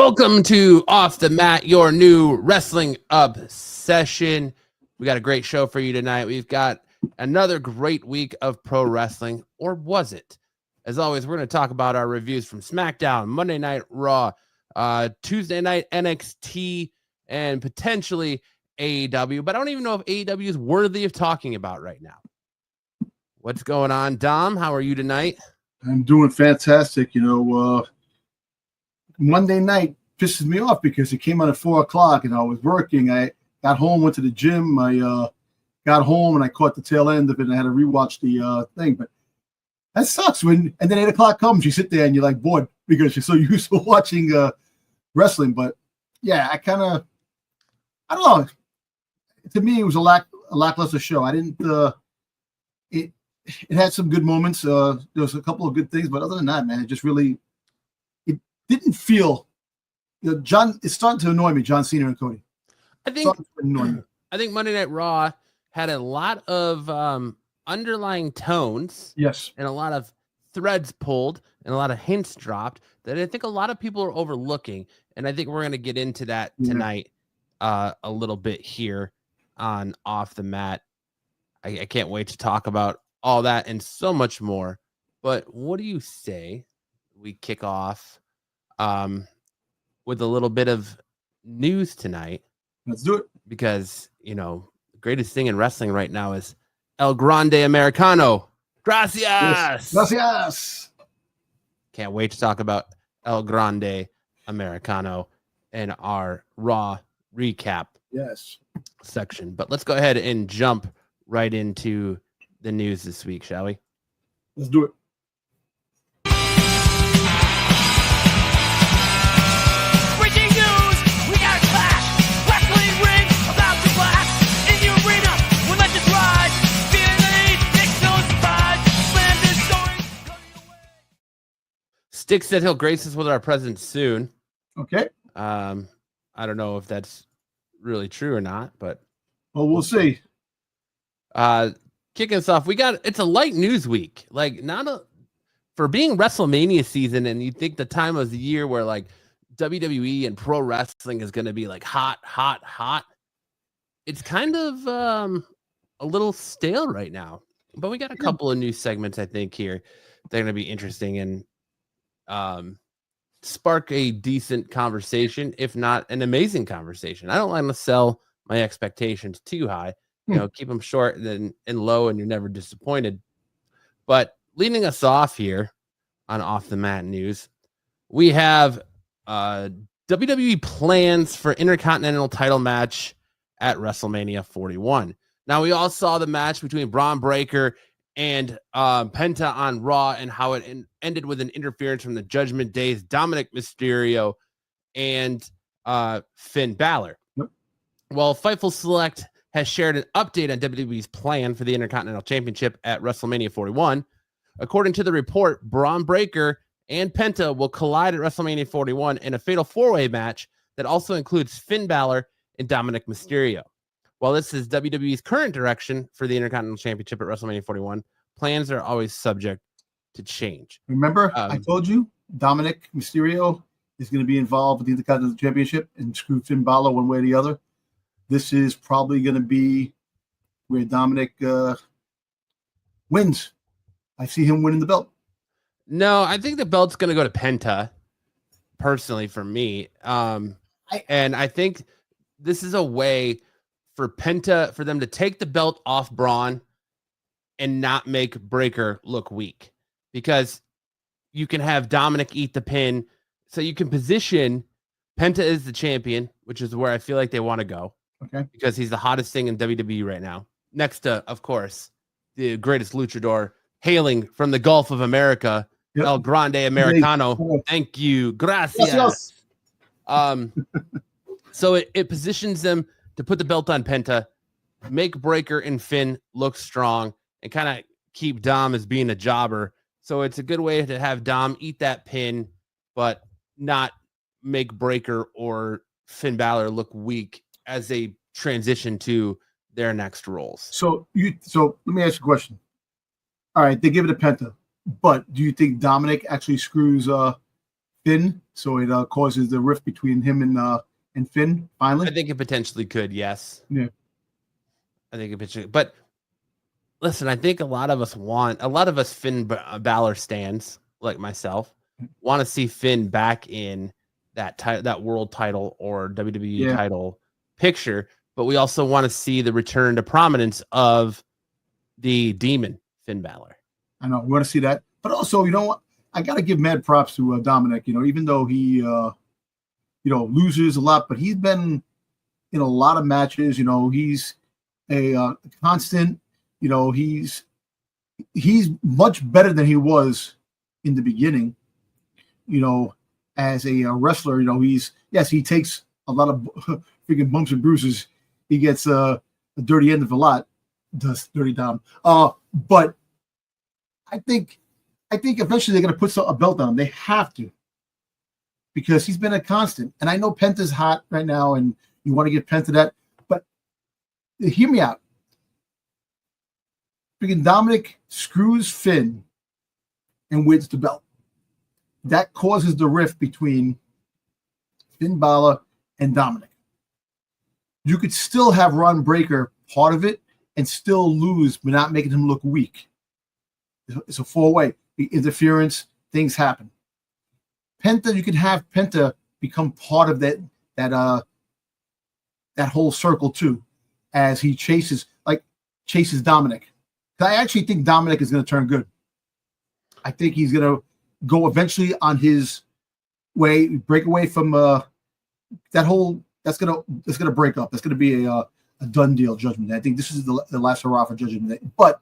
Welcome to Off the Mat, your new wrestling obsession. We got a great show for you tonight. We've got another great week of pro wrestling, or was it? As always, we're going to talk about our reviews from SmackDown, Monday Night Raw, Tuesday Night NXT, and potentially AEW. But I don't even know if AEW is worthy of talking about right now. What's going on, Dom? How are you tonight? I'm doing fantastic. Monday night pisses me off because it came on at 4:00 and I was working. I got home, went to the gym. I got home and I caught the tail end of it and I had to rewatch the thing. But that sucks and then 8:00 comes, you sit there and you're like bored because you're so used to watching wrestling. But yeah, I don't know. To me, it was a lackluster show. I didn't. It had some good moments. There was a couple of good things, but other than that, man, it just really it didn't feel. John, it's starting to annoy me. John Cena and Cody. I think Monday Night Raw had a lot of underlying tones, yes, and a lot of threads pulled, and a lot of hints dropped that I think a lot of people are overlooking, and I think we're going to get into that tonight a little bit here on Off the Mat. I can't wait to talk about all that and so much more. But what do you say we kick off with a little bit of news tonight? Let's do it. Because, the greatest thing in wrestling right now is El Grande Americano. Gracias. Yes. Gracias. Can't wait to talk about El Grande Americano in our Raw recap section. But let's go ahead and jump right into the news this week, shall we? Let's do it. Breaking news! We got a clash! Wrestling ring about to blast! In the arena, we'll let this ride! Feeling the heat, it's no surprise! Slam this story, coming away! Stick said he'll grace us with our presence soon. Okay. I don't know if that's really true or not, but well, we'll see. Kicking us off, it's a light news week, for being WrestleMania season, and you think the time of the year where like WWE and pro wrestling is going to be like hot. It's kind of a little stale right now, but we got a couple of new segments I think here they're going to be interesting and spark a decent conversation, if not an amazing conversation. I don't want to sell my expectations too high. Keep them short and low, and you're never disappointed. But leading us off here on Off the Mat news, we have WWE plans for Intercontinental title match at WrestleMania 41. Now, we all saw the match between Braun Breaker and Penta on Raw and how it ended with an interference from the Judgment Day's Dominic Mysterio and Finn Balor. Yep. Well, Fightful Select has shared an update on WWE's plan for the Intercontinental Championship at WrestleMania 41. According to the report, Braun Breaker and Penta will collide at WrestleMania 41 in a fatal four-way match that also includes Finn Balor and Dominic Mysterio. While this is WWE's current direction for the Intercontinental Championship at WrestleMania 41, plans are always subject to change. Remember, I told you Dominic Mysterio is going to be involved with the Intercontinental Championship and screw Finn Balor one way or the other. This is probably going to be where Dominic wins. I see him winning the belt. No, I think the belt's going to go to Penta, personally, for me. And I think this is a way for Penta, for them to take the belt off Braun and not make Breaker look weak. Because you can have Dominic eat the pin, so you can position Penta as the champion, which is where I feel like they want to go. Okay. Because he's the hottest thing in WWE right now. Next to, of course, the greatest luchador hailing from the Gulf of America, El Grande Americano. Thank you. Gracias. So it positions them to put the belt on Penta, make Breaker and Finn look strong, and kind of keep Dom as being a jobber. So it's a good way to have Dom eat that pin, but not make Breaker or Finn Balor look weak as they transition to their next roles. So let me ask you a question. All right, they give it a Penta, but do you think Dominic actually screws Finn, so it causes the rift between him and Finn finally. I think it potentially could, yes. Yeah. I think it potentially, but listen, I think a lot of us Finn Balor stands, like myself, want to see Finn back in that world title or WWE title picture, but we also want to see the return to prominence of the demon Finn Balor. I know we want to see that, but also, you know what? I got to give mad props to Dominic. You know, even though he, loses a lot, but he's been in a lot of matches. You know, he's a constant. You know, he's much better than he was in the beginning. You know, as a wrestler, you know, he takes a lot of freaking bumps and bruises. He gets a dirty end of a lot. Does Dirty Dom. But I think eventually they're going to put a belt on him. They have to, because he's been a constant. And I know Penta's hot right now, and you want to get Penta that. But hear me out. Freaking Dominic screws Finn and wins the belt. That causes the rift between Finn Balor and Dominic. You could still have Ron Breakker part of it and still lose, but not making him look weak. It's a four-way. The interference, things happen. Penta, you could have Penta become part of that whole circle too, as he chases Dominic. I actually think Dominic is going to turn good. I think he's going to go eventually on his way, break away from that whole. That's going to break up. That's going to be a done deal, Judgment Day. I think this is the last hurrah for Judgment Day, but.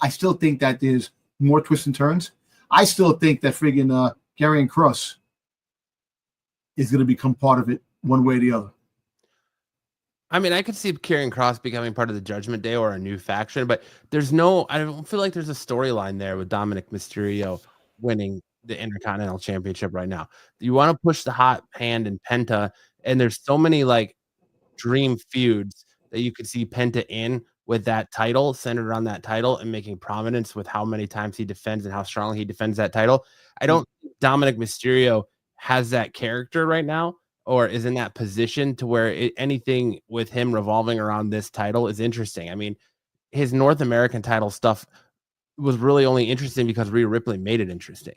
I still think that there's more twists and turns. I still think that friggin' Karrion Kross is going to become part of it one way or the other. I mean, I could see Karrion Kross becoming part of the Judgment Day or a new faction, but I don't feel like there's a storyline there with Dominic Mysterio winning the Intercontinental Championship right now. You want to push the hot hand in Penta, and there's so many like dream feuds that you could see Penta in with that title, centered around that title, and making prominence with how many times he defends and how strongly he defends that title. I don't think Dominic Mysterio has that character right now, or is in that position to where anything with him revolving around this title is interesting. I mean, his North American title stuff was really only interesting because Rhea Ripley made it interesting.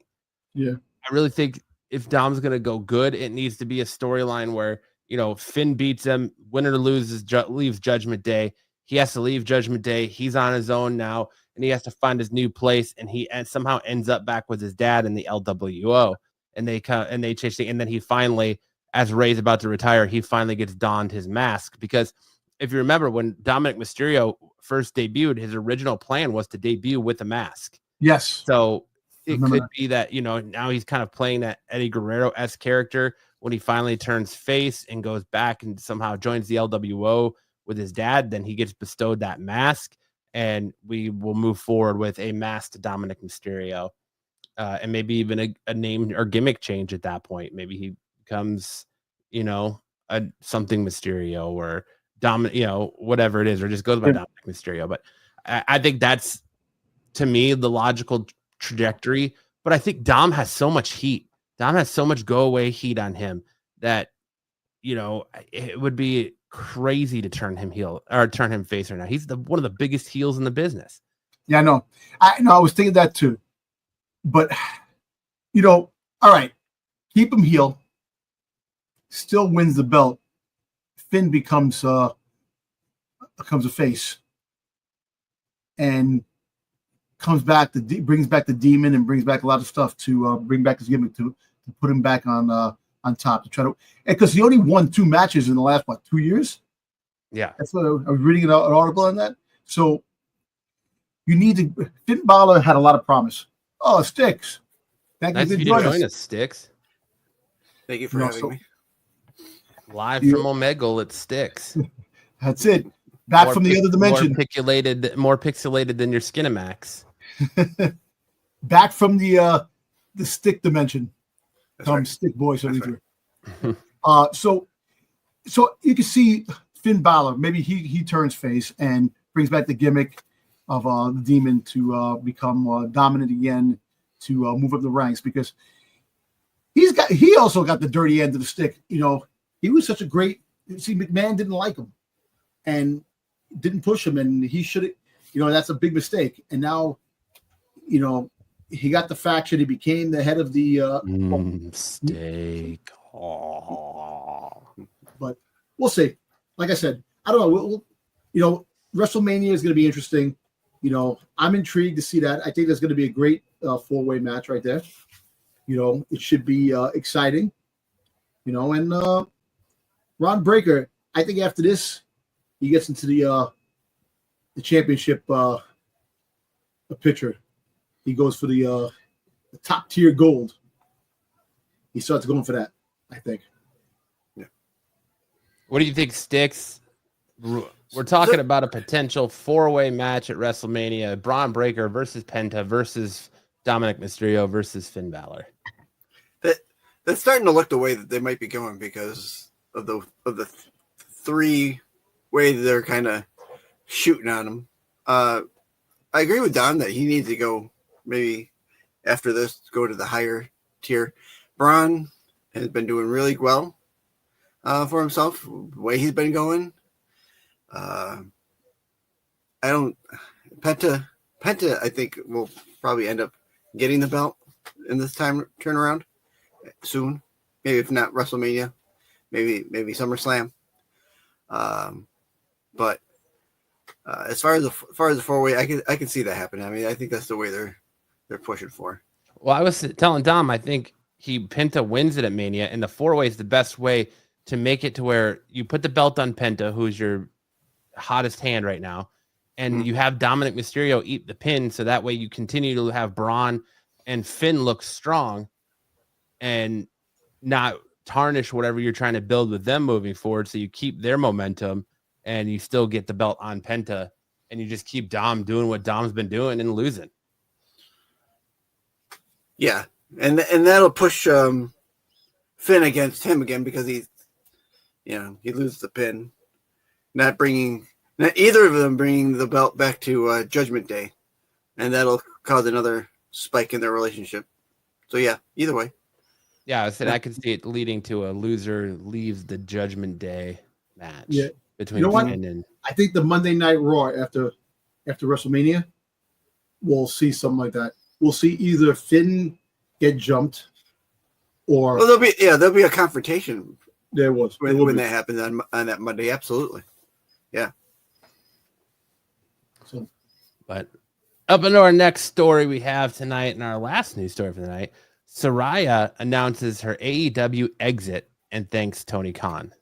Yeah. I really think if Dom's going to go good, it needs to be a storyline where, you know, Finn beats him, winner loses, leaves Judgment Day. He has to leave Judgment Day. He's on his own now, and he has to find his new place. And he somehow ends up back with his dad in the LWO. And they chase it. And then he finally, as Ray's about to retire, he finally gets donned his mask. Because if you remember, when Dominic Mysterio first debuted, his original plan was to debut with a mask. Yes. So it could be that, you know, now he's kind of playing that Eddie Guerrero-esque character when he finally turns face and goes back and somehow joins the LWO with his dad, then he gets bestowed that mask, and we will move forward with a masked Dominic Mysterio, and maybe even a name or gimmick change at that point. Maybe he becomes, you know, a something Mysterio or Dominic, you know, whatever it is, or just goes by Dominic Mysterio. But I think that's, to me, the logical trajectory. But I think Dom has so much heat. Dom has so much go away heat on him that, you know, it would be crazy to turn him heel or turn him face right now. He's one of the biggest heels in the business. Yeah, I know. I was thinking that too. But, you know, all right, keep him heel. Still wins the belt. Finn becomes a face, and comes back brings back the demon and brings back a lot of stuff to bring back his gimmick to put him back on top to try to, because he only won 2 matches in the last 2 years. Yeah, that's what I was reading an article on that. So you need to. Finn Balor had a lot of promise. Oh, Sticks, thank you for joining us, Sticks. Thank you for having me. Live from Omegle, it Sticks. That's it. Back more from the other dimension. More pixelated than your Skinamax. Back from the stick dimension. Right. Stick boy. So you can see Finn Balor. Maybe he turns face and brings back the gimmick of the demon to become dominant again, to move up the ranks because he also got the dirty end of the stick. You know, he was such a great. See, McMahon didn't like him and didn't push him, and he should have. You know, that's a big mistake. And now, you know, he got the faction. He became the head of the mistake. But we'll see. Like I said, I don't know. We'll you know, WrestleMania is going to be interesting. You know, I'm intrigued to see that. I think there's going to be a great 4-way match right there. You know, it should be exciting. You know, and Ron Breakker, I think after this, he gets into the championship picture. He goes for the top tier gold. He starts going for that, I think. Yeah. What do you think sticks? We're talking about a potential 4-way match at WrestleMania: Braun Breaker versus Penta versus Dominic Mysterio versus Finn Balor. That's starting to look the way that they might be going because of the 3-way they're kind of shooting on him. I agree with Don that he needs to go maybe after this go to the higher tier. Braun has been doing really well for himself, the way he's been going. Penta, I think, will probably end up getting the belt in this time turnaround soon. Maybe if not WrestleMania, maybe SummerSlam. But as far as the 4-way, I can see that happening. I mean, I think that's the way they're pushing for. Well, I was telling Dom, I think Penta wins it at Mania, and the 4-way is the best way to make it to where you put the belt on Penta, who's your hottest hand right now, and you have Dominic Mysterio eat the pin, so that way you continue to have Braun and Finn look strong and not tarnish whatever you're trying to build with them moving forward, so you keep their momentum and you still get the belt on Penta, and you just keep Dom doing what Dom's been doing and losing. Yeah, and that'll push Finn against him again because he loses the pin. Not either of them bringing the belt back to Judgment Day, and that'll cause another spike in their relationship. So yeah, either way. Yeah, I could see it leading to a loser leaves the Judgment Day match between Finn and. I think the Monday Night Raw after WrestleMania, we'll see something like that. We'll see either Finn get jumped, or there'll be a confrontation. There was when that happens on that Monday. Absolutely. Yeah. So, but up into our next story we have tonight, and our last news story for the night, Saraya announces her AEW exit and thanks Tony Khan.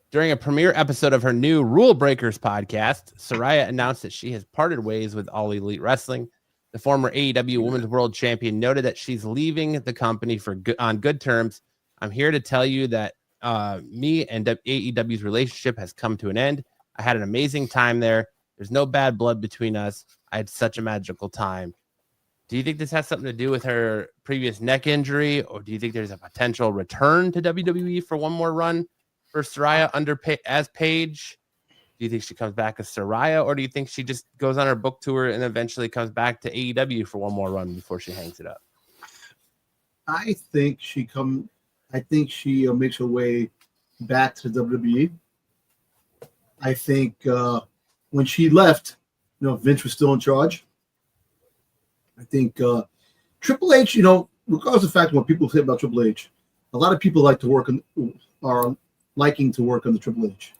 During a premiere episode of her new Rule Breakers podcast, Saraya announced that she has parted ways with All Elite Wrestling. The former AEW Women's World Champion noted that she's leaving the company on good terms. I'm here to tell you that me and AEW's relationship has come to an end. I had an amazing time there. There's no bad blood between us. I had such a magical time. Do you think this has something to do with her previous neck injury, or do you think there's a potential return to WWE for one more run for Saraya as Paige? Do you think she comes back as Saraya, or do you think she just goes on her book tour and eventually comes back to AEW for one more run before she hangs it up? I think she makes her way back to WWE. I think when she left, Vince was still in charge. I think Triple H, regardless of the fact what people say about Triple H, a lot of people are liking to work on the Triple H.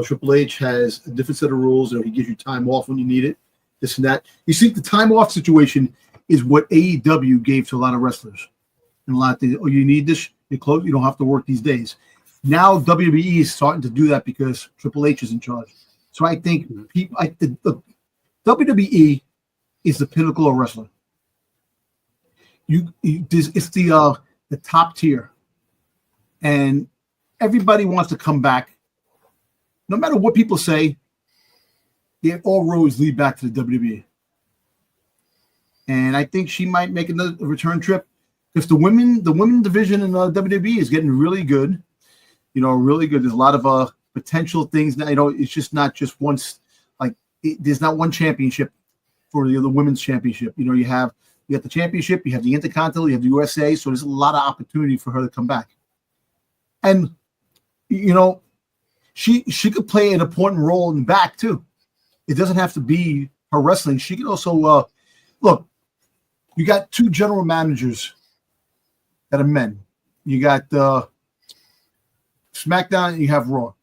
Triple H has a different set of rules. He gives you time off when you need it, this and that. You see, the time off situation is what AEW gave to a lot of wrestlers. And a lot of things, you need this, you're close, you don't have to work these days. Now WWE is starting to do that because Triple H is in charge. So I think the WWE is the pinnacle of wrestling. It's the top tier, and everybody wants to come back. No matter what people say, all roads lead back to the WWE. And I think she might make another return trip because the women division in WWE is getting really good. Really good. There's a lot of potential things now. It's just not just once. There's not one championship for the women's championship. You have You have the championship, you have the Intercontinental, you have the USA, so there's a lot of opportunity for her to come back. And she could play an important role in the back too. It doesn't have to be her wrestling. She can also look. You got 2 general managers that are men. You got SmackDown, and you have Raw.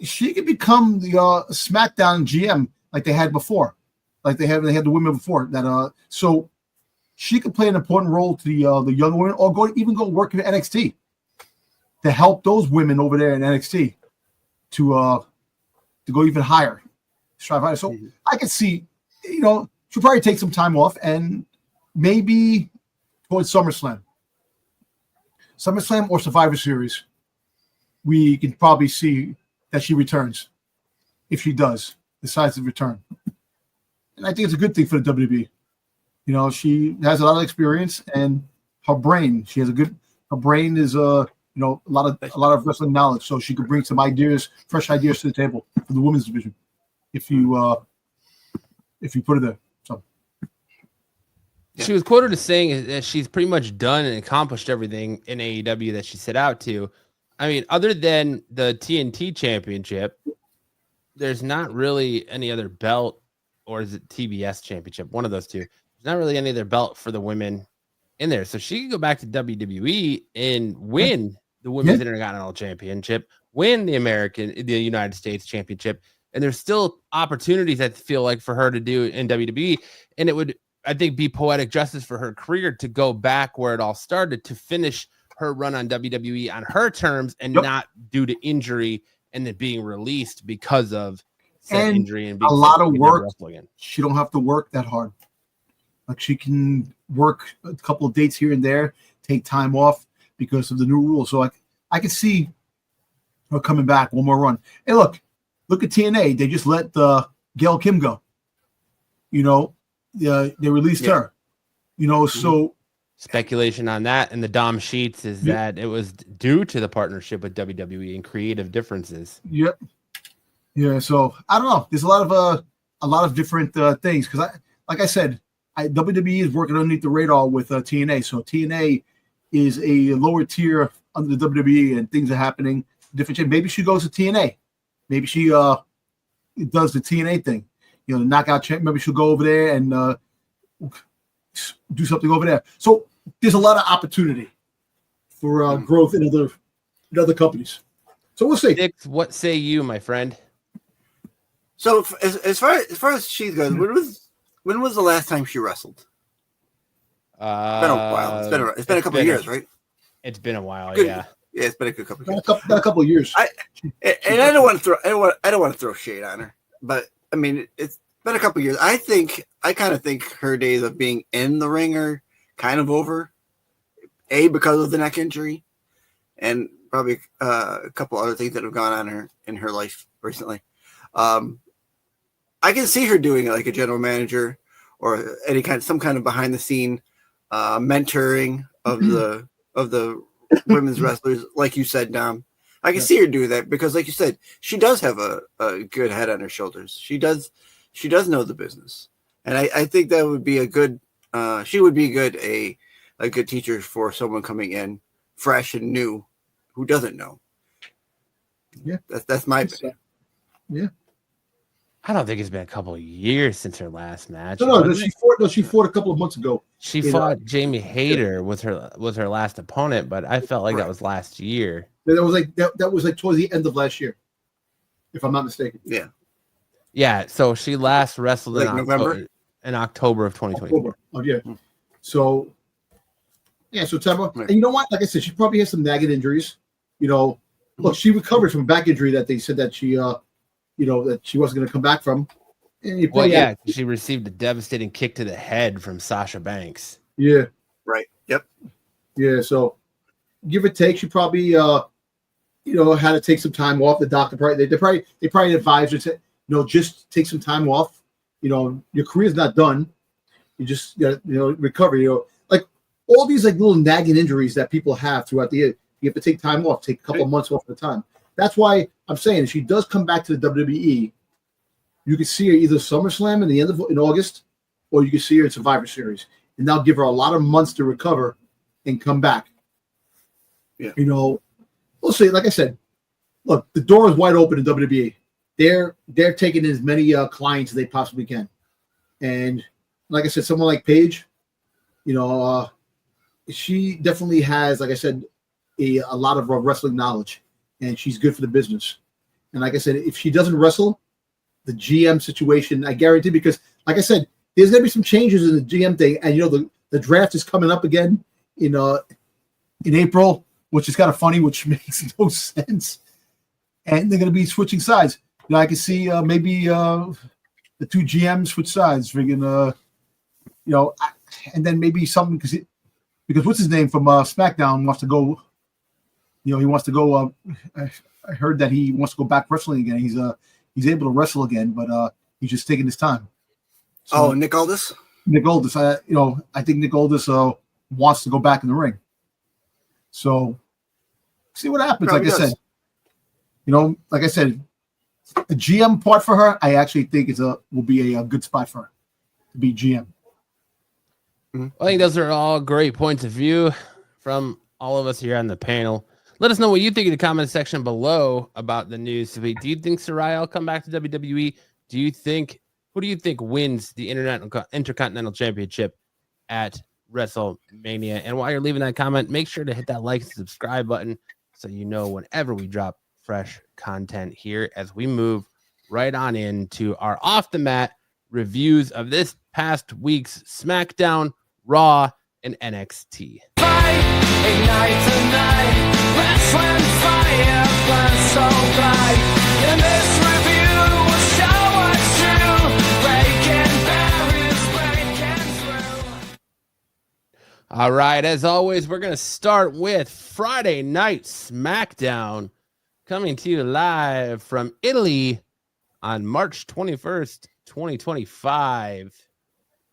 She could become the SmackDown GM like they had before, like they had the women before that. So she could play an important role to the young women, or go work in NXT to help those women over there in NXT to go even higher, strive higher. So I could see, she'll probably take some time off, and maybe towards SummerSlam or Survivor Series, we can probably see that she returns, if she decides to return. And I think it's a good thing for the WWE. She has a lot of experience, and her brain is a lot of wrestling knowledge, so she could bring some fresh ideas to the table for the women's division if you put her there. So she was quoted as saying that she's pretty much done and accomplished everything in AEW that she set out to. I mean, other than the TNT championship, there's not really any other belt, or is it TBS championship? One of those two. There's not really any other belt for the women in there. So she could go back to WWE and win the Women's Intercontinental Championship, win the United States Championship. And there's still opportunities, I feel like, for her to do in WWE. And it would, I think, be poetic justice for her career to go back where it all started, to finish her run on WWE on her terms, and not due to injury and then being released because of said injury and being a lot of work. She don't have to work that hard. Like, she can work a couple of dates here and there, take time off because of the new rules. So I can see her coming back, one more run. Hey, look at TNA. They just let Gail Kim go. They released her. So speculation on that, and the Dom Sheets is that it was due to the partnership with WWE and creative differences. Yep. Yeah. So I don't know. There's a lot of different things, because like I said, WWE is working underneath the radar with TNA. So TNA is a lower tier under the WWE, and things are happening different. Maybe she goes to TNA. Maybe she does the TNA thing. The knockout champ. Maybe she'll go over there and do something over there. So there's a lot of opportunity for growth in other companies. So we'll see. Dick, what say you, my friend? So as far as she goes, when was the last time she wrestled? It's been a while. It's been a couple of years, right? It's been a while, good. yeah. Yeah, it's been a good couple of years. Been a couple of years. I don't want to throw shade on her, but I mean, it's been a couple of years. I kind of think her days of being in the ring are kind of over. Because of the neck injury, and probably a couple other things that have gone on in her life recently. I can see her doing like a general manager or some kind of behind the scene mentoring of the women's wrestlers, like you said, Dom. I can see her do that because, like you said, she does have a good head on her shoulders. She does know the business, and I think that would be a good. She would be a good teacher for someone coming in fresh and new who doesn't know. Yeah, that's my opinion. Yeah. I don't think it's been a couple of years since her last match. No, she fought a couple of months ago. She fought Jamie Hayter with her last opponent, but I felt like that was last year. That was like towards the end of last year, if I'm not mistaken. Yeah. Yeah. So she last wrestled like in November, October of 2024. Oh yeah. So September. And you know what? Like I said, she probably has some nagging injuries. Look, she recovered from a back injury that they said that she that she wasn't going to come back from. And she received a devastating kick to the head from Sasha Banks. Yeah. Right. Yep. Yeah. So give or take, she probably had to take some time off. The doctor probably advised her to just take some time off. Your career's not done. You just recover. Like all these like little nagging injuries that people have throughout the year. You have to take time off, take a couple of months off at a time. That's why I'm saying if she does come back to the WWE, you could see her either SummerSlam in August, or you can see her in Survivor Series, and that'll give her a lot of months to recover and come back. Yeah. You know, we'll see. Like I said, look, the door is wide open in WWE. They're taking as many clients as they possibly can, and like I said, someone like Paige, you know, she definitely has, like I said, a lot of wrestling knowledge, and she's good for the business. And like I said, if she doesn't wrestle, the GM situation, I guarantee, because like I said, there's gonna be some changes in the GM thing, and you know the draft is coming up again in April, which is kind of funny, which makes no sense. And they're gonna be switching sides. You know, I can see maybe the two GMs switch sides, friggin', you know, and then maybe something because what's his name from SmackDown wants to go. You know, he wants to go. I heard that he wants to go back wrestling again. He's able to wrestle again, but he's just taking his time. So, Nick Aldis. Nick Aldis. I think Nick Aldis wants to go back in the ring. So see what happens. Probably like I does. said, you know, like I said, the GM part for her, I actually think will be a good spot for her to be GM. I think those are all great points of view from all of us here on the panel. Let us know what you think in the comment section below about the news. Do you think Saraya will come back to WWE? Who do you think wins the Intercontinental Championship at WrestleMania? And while you're leaving that comment, make sure to hit that like and subscribe button so you know whenever we drop fresh content here, as we move right on into our off the mat reviews of this past week's SmackDown, Raw, and NXT. Ignite tonight, wrestling fire burns so bright. In this review, we'll show what's true. Breaking barriers, breaking through. All right, as always, we're going to start with Friday Night SmackDown, coming to you live from Italy on March 21st, 2025.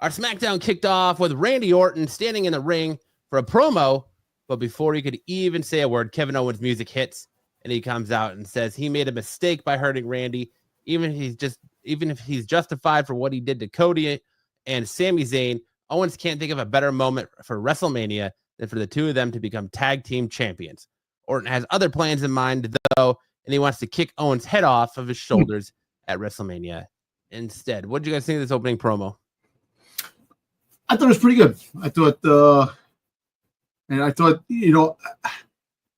Our SmackDown kicked off with Randy Orton standing in the ring for a promo, but before he could even say a word, Kevin Owens' music hits, and he comes out and says he made a mistake by hurting Randy, even if he's justified for what he did to Cody and Sami Zayn. Owens can't think of a better moment for WrestleMania than for the two of them to become tag team champions. Orton has other plans in mind, though, and he wants to kick Owens' head off of his shoulders at WrestleMania instead. What did you guys think of this opening promo? I thought it was pretty good. I thought, you know,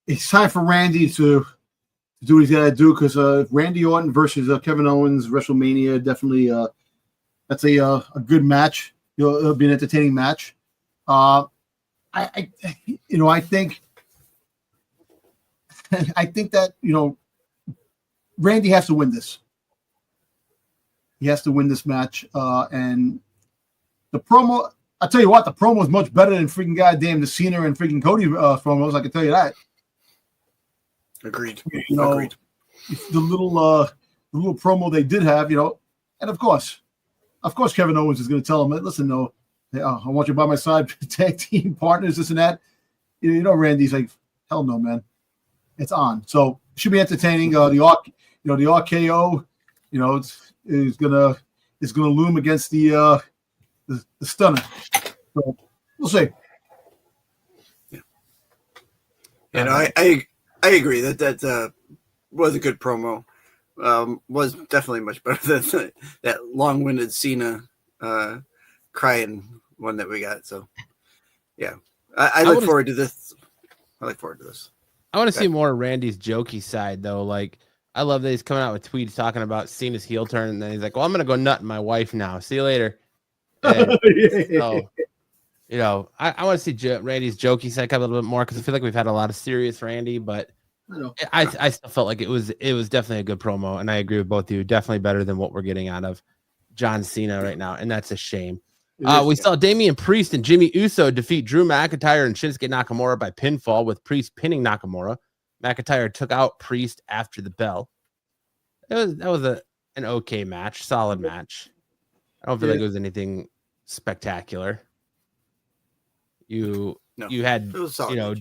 it's time for Randy to do what he's got to do, because Randy Orton versus Kevin Owens, WrestleMania, definitely that's a good match. It'll be an entertaining match. I think that, you know, Randy has to win this. He has to win this match, and the promo. I'll tell you what, the promo is much better than freaking goddamn the Cena and freaking Cody promos. I can tell you that. Agreed. You know, Agreed. The little promo they did have, you know, and of course, Kevin Owens is going to tell him, listen, no, I want you by my side, tag team partners, this and that. You know, Randy's like, hell no, man, it's on. So it should be entertaining. The RKO, you know, is gonna loom against the stunner. So we'll see. Yeah. And I agree that was a good promo. Was definitely much better than that long-winded Cena crying one that we got. So yeah, I look forward to this. I look forward to this. I want to see more of Randy's jokey side, though. Like, I love that he's coming out with tweets talking about Cena's heel turn, and then he's like, well, I'm going to go nut my wife now. See you later. And so, you know, I want to see Randy's jokey side come a little bit more, because I feel like we've had a lot of serious Randy, but I still felt like it was definitely a good promo, and I agree with both of you. Definitely better than what we're getting out of John Cena right now, and that's a shame. We saw Damian Priest and Jimmy Uso defeat Drew McIntyre and Shinsuke Nakamura by pinfall, with Priest pinning Nakamura. McIntyre took out Priest after the bell. That was an okay match, solid match. I don't feel like it was anything spectacular. You had, you know,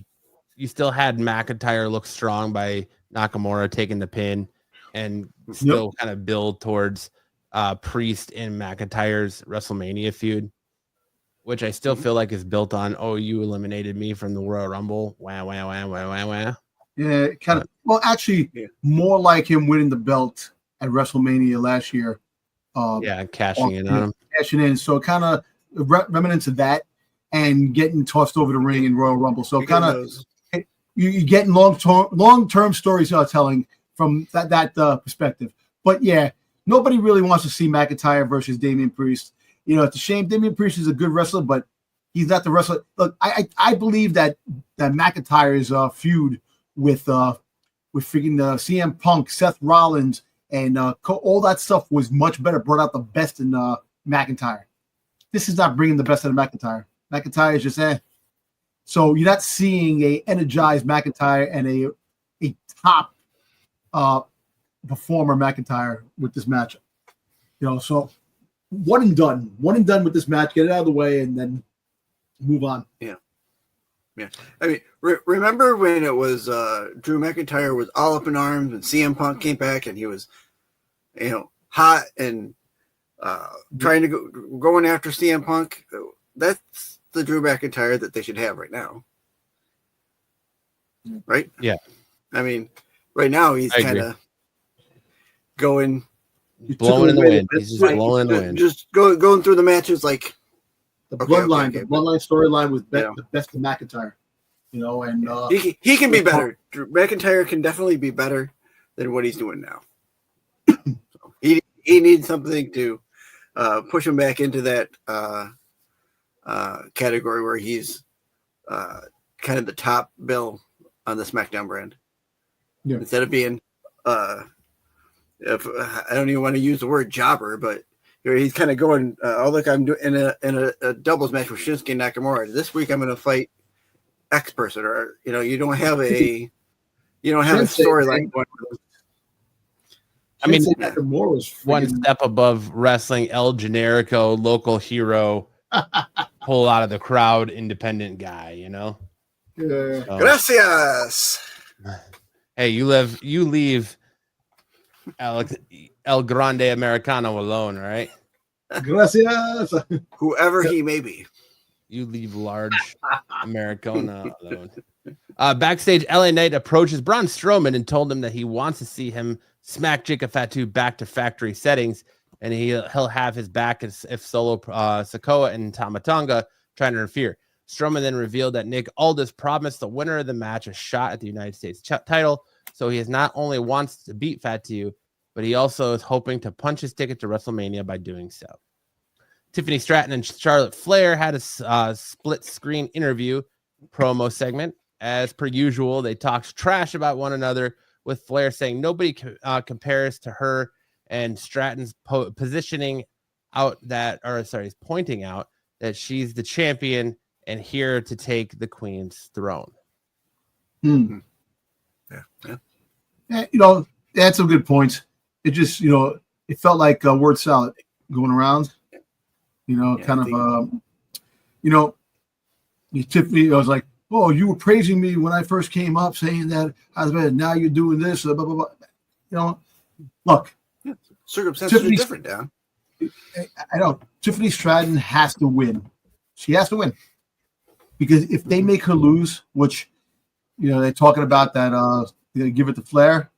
you still had McIntyre look strong by Nakamura taking the pin, and still kind of build towards Priest and McIntyre's WrestleMania feud, which I still feel like is built on, oh, you eliminated me from the Royal Rumble. Wah, wah, wah, wah, wah, wah. Yeah, kind of. Well, actually, more like him winning the belt at WrestleMania last year. Cashing in on him. Cashing in. So kind of remnants of that and getting tossed over the ring in Royal Rumble. So kind of you getting long-term storytelling from that perspective. But yeah, nobody really wants to see McIntyre versus Damian Priest. You know, it's a shame. Damian Priest is a good wrestler, but he's not the wrestler. Look, I believe that McIntyre's feud with freaking CM Punk, Seth Rollins, and all that stuff was much better. Brought out the best in McIntyre. This is not bringing the best out of McIntyre. McIntyre is just So you're not seeing a energized McIntyre and a top performer McIntyre with this matchup. You know, so one and done with this match. Get it out of the way and then move on. Yeah. I mean, remember when it was Drew McIntyre was all up in arms and CM Punk came back and he was, hot and trying to going after CM Punk. That's the Drew McIntyre that they should have right now. Right? Yeah. I mean, right now he's kind of going blowing in the wind. He's just blowing in the wind. Just going through the matches like the bloodline storyline was the best of McIntyre. You know, and he can be better. Drew McIntyre can definitely be better than what he's doing now. So he needs something to push him back into that category where he's kind of the top bill on the SmackDown brand. Yeah. Instead of being if I don't even want to use the word jobber, but he's kind of going, look, I'm doing in a doubles match with Shinsuke Nakamura. This week I'm going to fight X person, or you don't have a storyline going. I mean, Nakamura was one step above wrestling El Generico, local hero, pull out of the crowd, independent guy. Yeah. So, gracias. Hey, you leave El Grande Americano alone, right? Gracias. Whoever he may be. You leave large Americana alone. Backstage, LA Knight approaches Braun Strowman and told him that he wants to see him smack Jacob Fatu back to factory settings, and he'll have his back if Solo Sikoa and Tama Tonga try to interfere. Strowman then revealed that Nick Aldis promised the winner of the match a shot at the United States title, so he not only wants to beat Fatu, but he also is hoping to punch his ticket to WrestleMania by doing so. Tiffany Stratton and Charlotte Flair had a split screen interview promo segment. As per usual, they talked trash about one another, with Flair saying nobody compares to her, and Stratton's pointing out that she's the champion and here to take the Queen's throne. Yeah. They had some good points. It just, it felt like word salad going around. Tiffany, I was like, oh, you were praising me when I first came up, saying that I was better. Now you're doing this, blah, blah, blah. Look. Circumstances are different, Dan. I know. Tiffany Stratton has to win. She has to win. Because if they make her lose, which, they're talking about that, give it to Flair,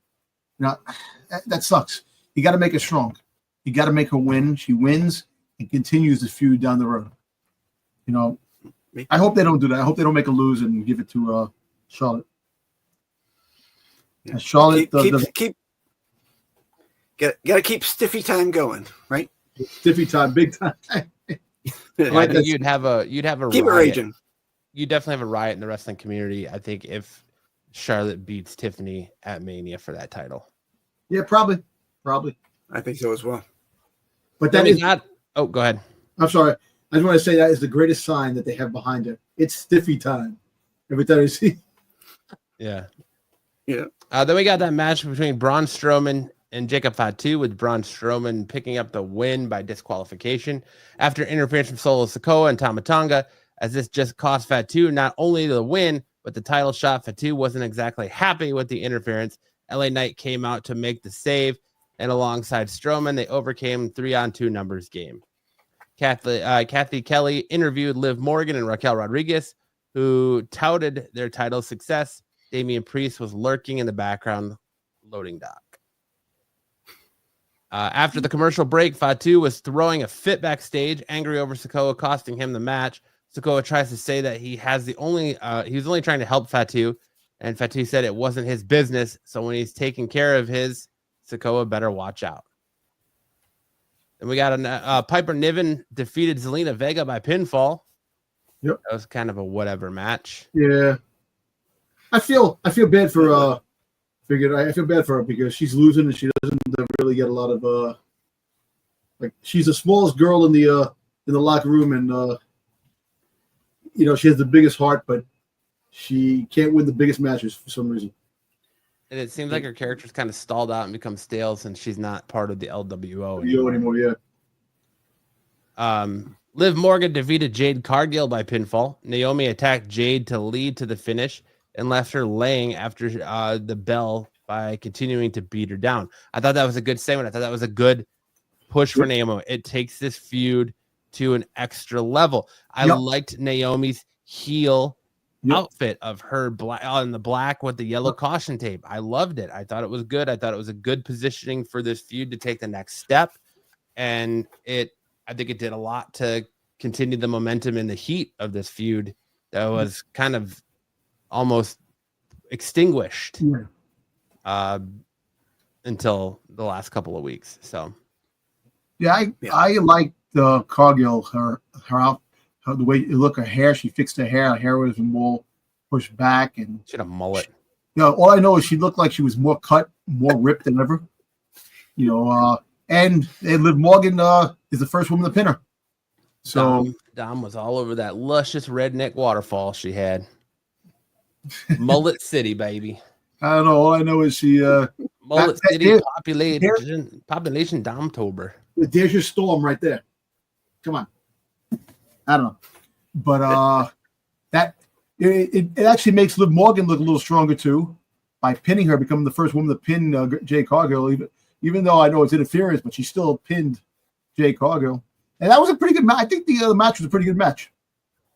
that sucks. You got to make her strong. You got to make her win. She wins and continues the feud down the road. I hope they don't do that. I hope they don't make her lose and give it to Charlotte. Yeah. Charlotte, gotta keep stiffy time going, right? Stiffy time, big time. I think you'd have a keep riot. It raging. You definitely have a riot in the wrestling community. I think if Charlotte beats Tiffany at Mania for that title. Yeah, probably. I think so as well. But that is not. Oh, go ahead. I'm sorry. I just want to say that is the greatest sign that they have behind it. It's stiffy time. Every time you see. Yeah. Yeah. Then we got that match between Braun Strowman and Jacob Fatu, with Braun Strowman picking up the win by disqualification after interference from Solo Sikoa and Tama Tonga, as this just cost Fatu not only the win, but the title shot. Fatu wasn't exactly happy with the interference. LA Knight came out to make the save, and alongside Strowman, they overcame 3-on-2 numbers game. Kathy Kelly interviewed Liv Morgan and Raquel Rodriguez, who touted their title success. Damian Priest was lurking in the background, loading dock. After the commercial break, Fatu was throwing a fit backstage, angry over Sikoa costing him the match. Sikoa tries to say that he was only trying to help Fatu, and Fatu said it wasn't his business. So when he's taking care of his, Sikoa better watch out. And we got Piper Niven defeated Zelina Vega by pinfall. Yep, that was kind of a whatever match. Yeah, I feel bad for I feel bad for her because she's losing and she doesn't really get a lot of like she's the smallest girl in the locker room and she has the biggest heart, but she can't win the biggest matches for some reason. And it seems like her character's kind of stalled out and become stale since she's not part of the LWO anymore. Yeah. Liv Morgan defeated Jade Cargill by pinfall. Naomi attacked Jade to lead to the finish and left her laying after the bell by continuing to beat her down. I thought that was a good segment. I thought that was a good push for Naomi. It takes this feud to an extra level. I liked Naomi's heel outfit of her black on the black with the yellow caution tape. I loved it. I thought it was good. I thought it was a good positioning for this feud to take the next step. And I think it did a lot to continue the momentum in the heat of this feud that was kind of almost extinguished until the last couple of weeks. So I like the Cargill, her out, the way you look, her hair, she fixed her hair. Her hair was more pushed back, and she had a mullet. All I know is she looked like she was more cut, more ripped than ever. And Liv Morgan is the first woman to pin her. So Dom was all over that luscious redneck waterfall she had. Mullet City, baby. I don't know. All I know is she Mullet City population Domtober. There's your storm right there. Come on. I don't know. But that it actually makes Liv Morgan look a little stronger too by pinning her, becoming the first woman to pin Jade Cargill. Even though I know it's interference, but she still pinned Jade Cargill. And that was a pretty good match. I think the match was a pretty good match.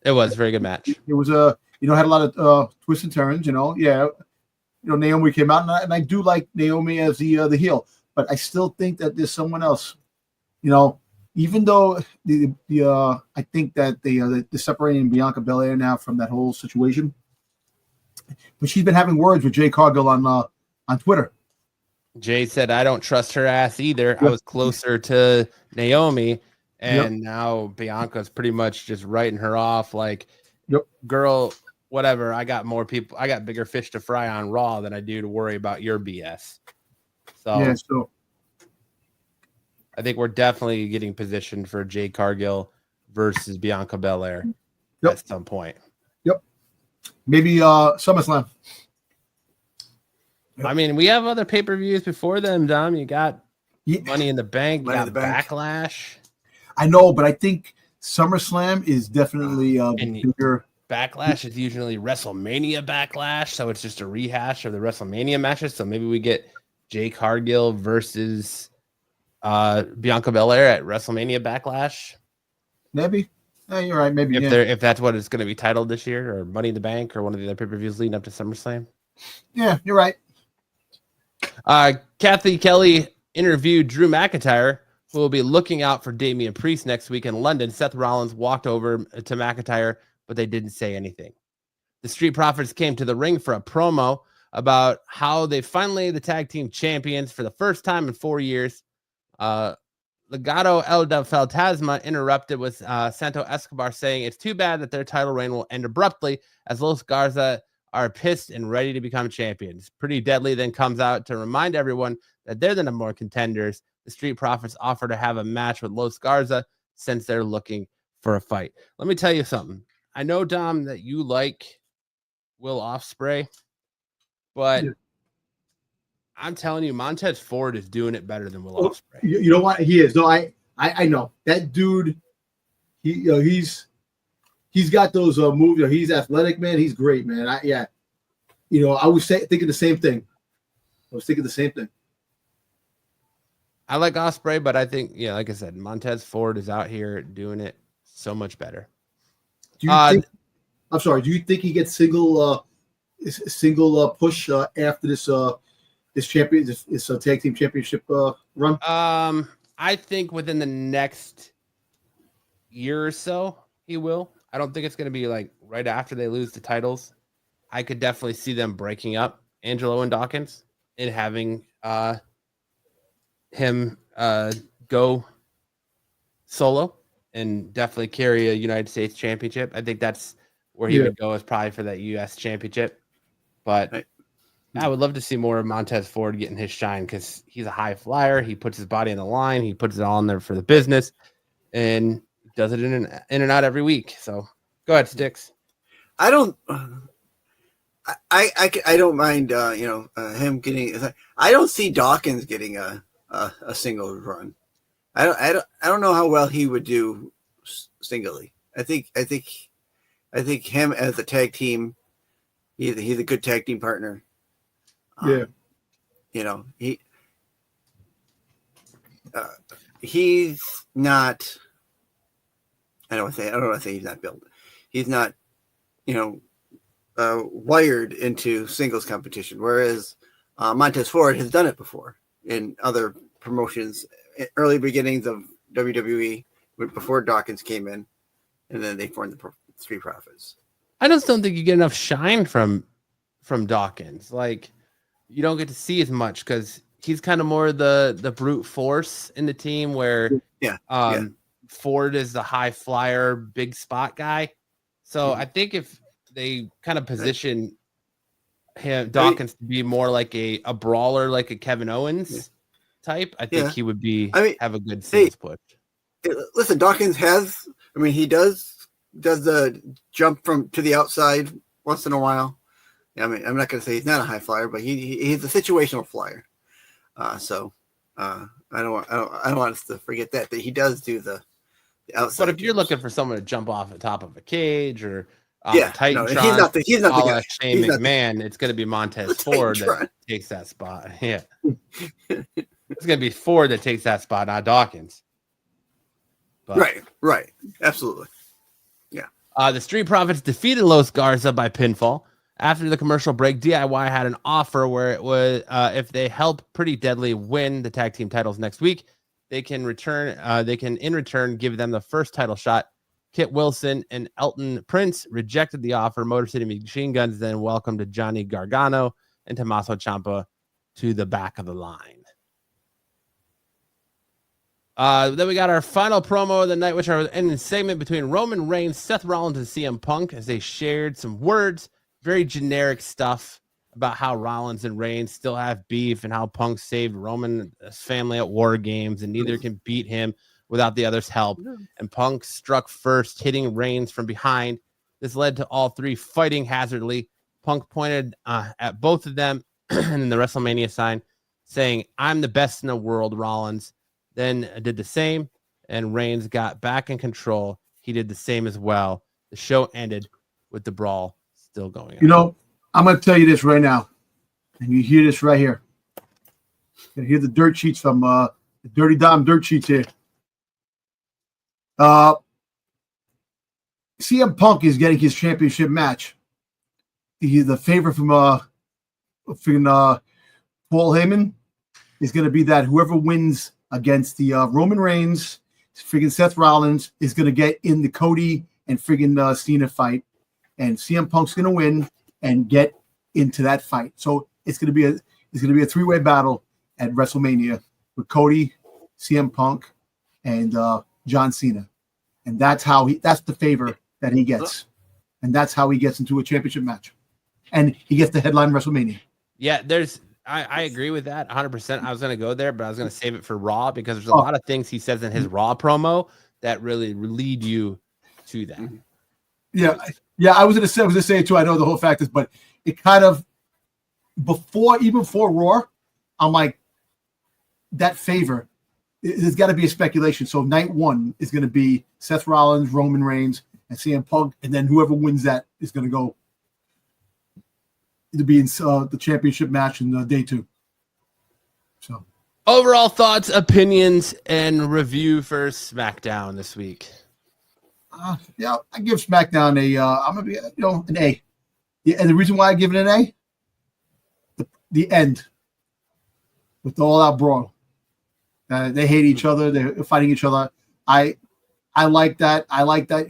It was a very good match. It was had a lot of twists and turns. Naomi came out, and I do like Naomi as the heel, but I still think that there's someone else. Even though I think that they're separating Bianca Belair now from that whole situation, but she's been having words with Jade Cargill on Twitter. Jay said, "I don't trust her ass either. Yep. I was closer to Naomi, and now Bianca's pretty much just writing her off like, girl, whatever. I got more people. I got bigger fish to fry on Raw than I do to worry about your BS." So I think we're definitely getting positioned for Jade Cargill versus Bianca Belair at some point. Maybe SummerSlam. I mean, we have other pay-per-views before them, Dom. You got Money in the Bank, you got Backlash. I know, but I think SummerSlam is definitely bigger. Backlash is usually WrestleMania Backlash, so it's just a rehash of the WrestleMania matches. So maybe we get Jade Cargill versus Bianca Belair at WrestleMania Backlash. Maybe. You're right. Maybe if that's what it's going to be titled this year, or Money in the Bank, or one of the other pay-per-views leading up to SummerSlam. Yeah, you're right. Kathy Kelly interviewed Drew McIntyre, who will be looking out for Damian Priest next week in London. Seth Rollins walked over to McIntyre, but they didn't say anything. The Street Profits came to the ring for a promo about how they finally the tag team champions for the first time in 4 years. Legado El Fantasma interrupted with Santo Escobar saying it's too bad that their title reign will end abruptly as Los Garza are pissed and ready to become champions. Pretty Deadly then comes out to remind everyone that they're the number one contenders. The Street Profits offer to have a match with Los Garza since they're looking for a fight. Let me tell you something. I know, Dom, that you like Will Ospreay, but I'm telling you, Montez Ford is doing it better than Will Ospreay. You know what? He is. No, I know. That dude, he's got those moves. He's athletic, man. He's great, man. I was thinking the same thing. I like Ospreay, but I think, yeah, like I said, Montez Ford is out here doing it so much better. Do you think? I'm sorry. Do you think he gets single push after this tag team championship run? I think within the next year or so he will. I don't think it's going to be like right after they lose the titles. I could definitely see them breaking up Angelo and Dawkins and having him go solo and definitely carry a United States championship. I think that's where he would go, is probably for that US championship. But I would love to see more of Montez Ford getting his shine, because he's a high flyer. He puts his body on the line. He puts it all in there for the business, and does it in and out every week. So go ahead, Sticks. I don't mind him getting. I don't see Dawkins getting a single run. I don't know how well he would do singly. I think him as a tag team, he's a good tag team partner. He's not. I don't want to say he's not built. He's not, wired into singles competition. Whereas Montez Ford has done it before in other promotions, early beginnings of WWE, before Dawkins came in, and then they formed the Street Profits. I just don't think you get enough shine from Dawkins. Like, you don't get to see as much because he's kind of more the brute force in the team, where Ford is the high flyer, big spot guy. So I think if they kind of position Dawkins to be more like a brawler, like a Kevin Owens type, I think he would have a good sales push. Listen, Dawkins he does the jump to the outside once in a while. I'm not going to say he's not a high flyer, but he's a situational flyer. I don't want us to forget that he does do the outside. But if you're looking for someone to jump off the top of a cage or Titantron, he's not the guy. Shane McMahon, it's going to be Montez Ford that takes that spot. Yeah, it's going to be Ford that takes that spot, not Dawkins. But, right, absolutely. Yeah. The Street Profits defeated Los Garza by pinfall. After the commercial break, DIY had an offer where it was if they help Pretty Deadly win the tag team titles next week, they can in return give them the first title shot. Kit Wilson and Elton Prince rejected the offer. Motor City Machine Guns then welcomed Johnny Gargano and Tommaso Ciampa to the back of the line. Then we got our final promo of the night, which are in a segment between Roman Reigns, Seth Rollins, and CM Punk, as they shared some words. Very generic stuff about how Rollins and Reigns still have beef and how Punk saved Roman's family at War Games and neither can beat him without the other's help. And Punk struck first, hitting Reigns from behind. This led to all three fighting hazardly. Punk pointed at both of them in the WrestleMania sign, saying, "I'm the best in the world," Rollins. Then did the same, and Reigns got back in control. He did the same as well. The show ended with the brawl still going on. I'm going to tell you this right now, and you hear this right here. You hear the dirt sheets from the Dirty Dom dirt sheets here. CM Punk is getting his championship match. He's the favorite from Paul Heyman is going to be that whoever wins against the Roman Reigns, friggin' Seth Rollins, is going to get in the Cody and friggin' Cena fight. And CM Punk's going to win and get into that fight. So it's going to be a three-way battle at WrestleMania with Cody, CM Punk, and John Cena. And that's the favor that he gets. And that's how he gets into a championship match. And he gets the headline WrestleMania. Yeah, I agree with that 100%. I was going to go there, but I was going to save it for Raw because there's a lot of things he says in his Raw promo that really lead you to that. Yeah, I was going to say it too. I know the whole fact is, but it kind of even before Raw, I'm like, that favor, there's got to be a speculation. So night one is going to be Seth Rollins, Roman Reigns, and CM Punk, and then whoever wins that is going to go to be in the championship match in day two. So Overall thoughts, opinions, and review for SmackDown this week. Yeah, I give SmackDown I'm gonna be an A. Yeah, and the reason why I give it an A, the end with the all-out brawl. They hate each other. They're fighting each other. I like that. I like that.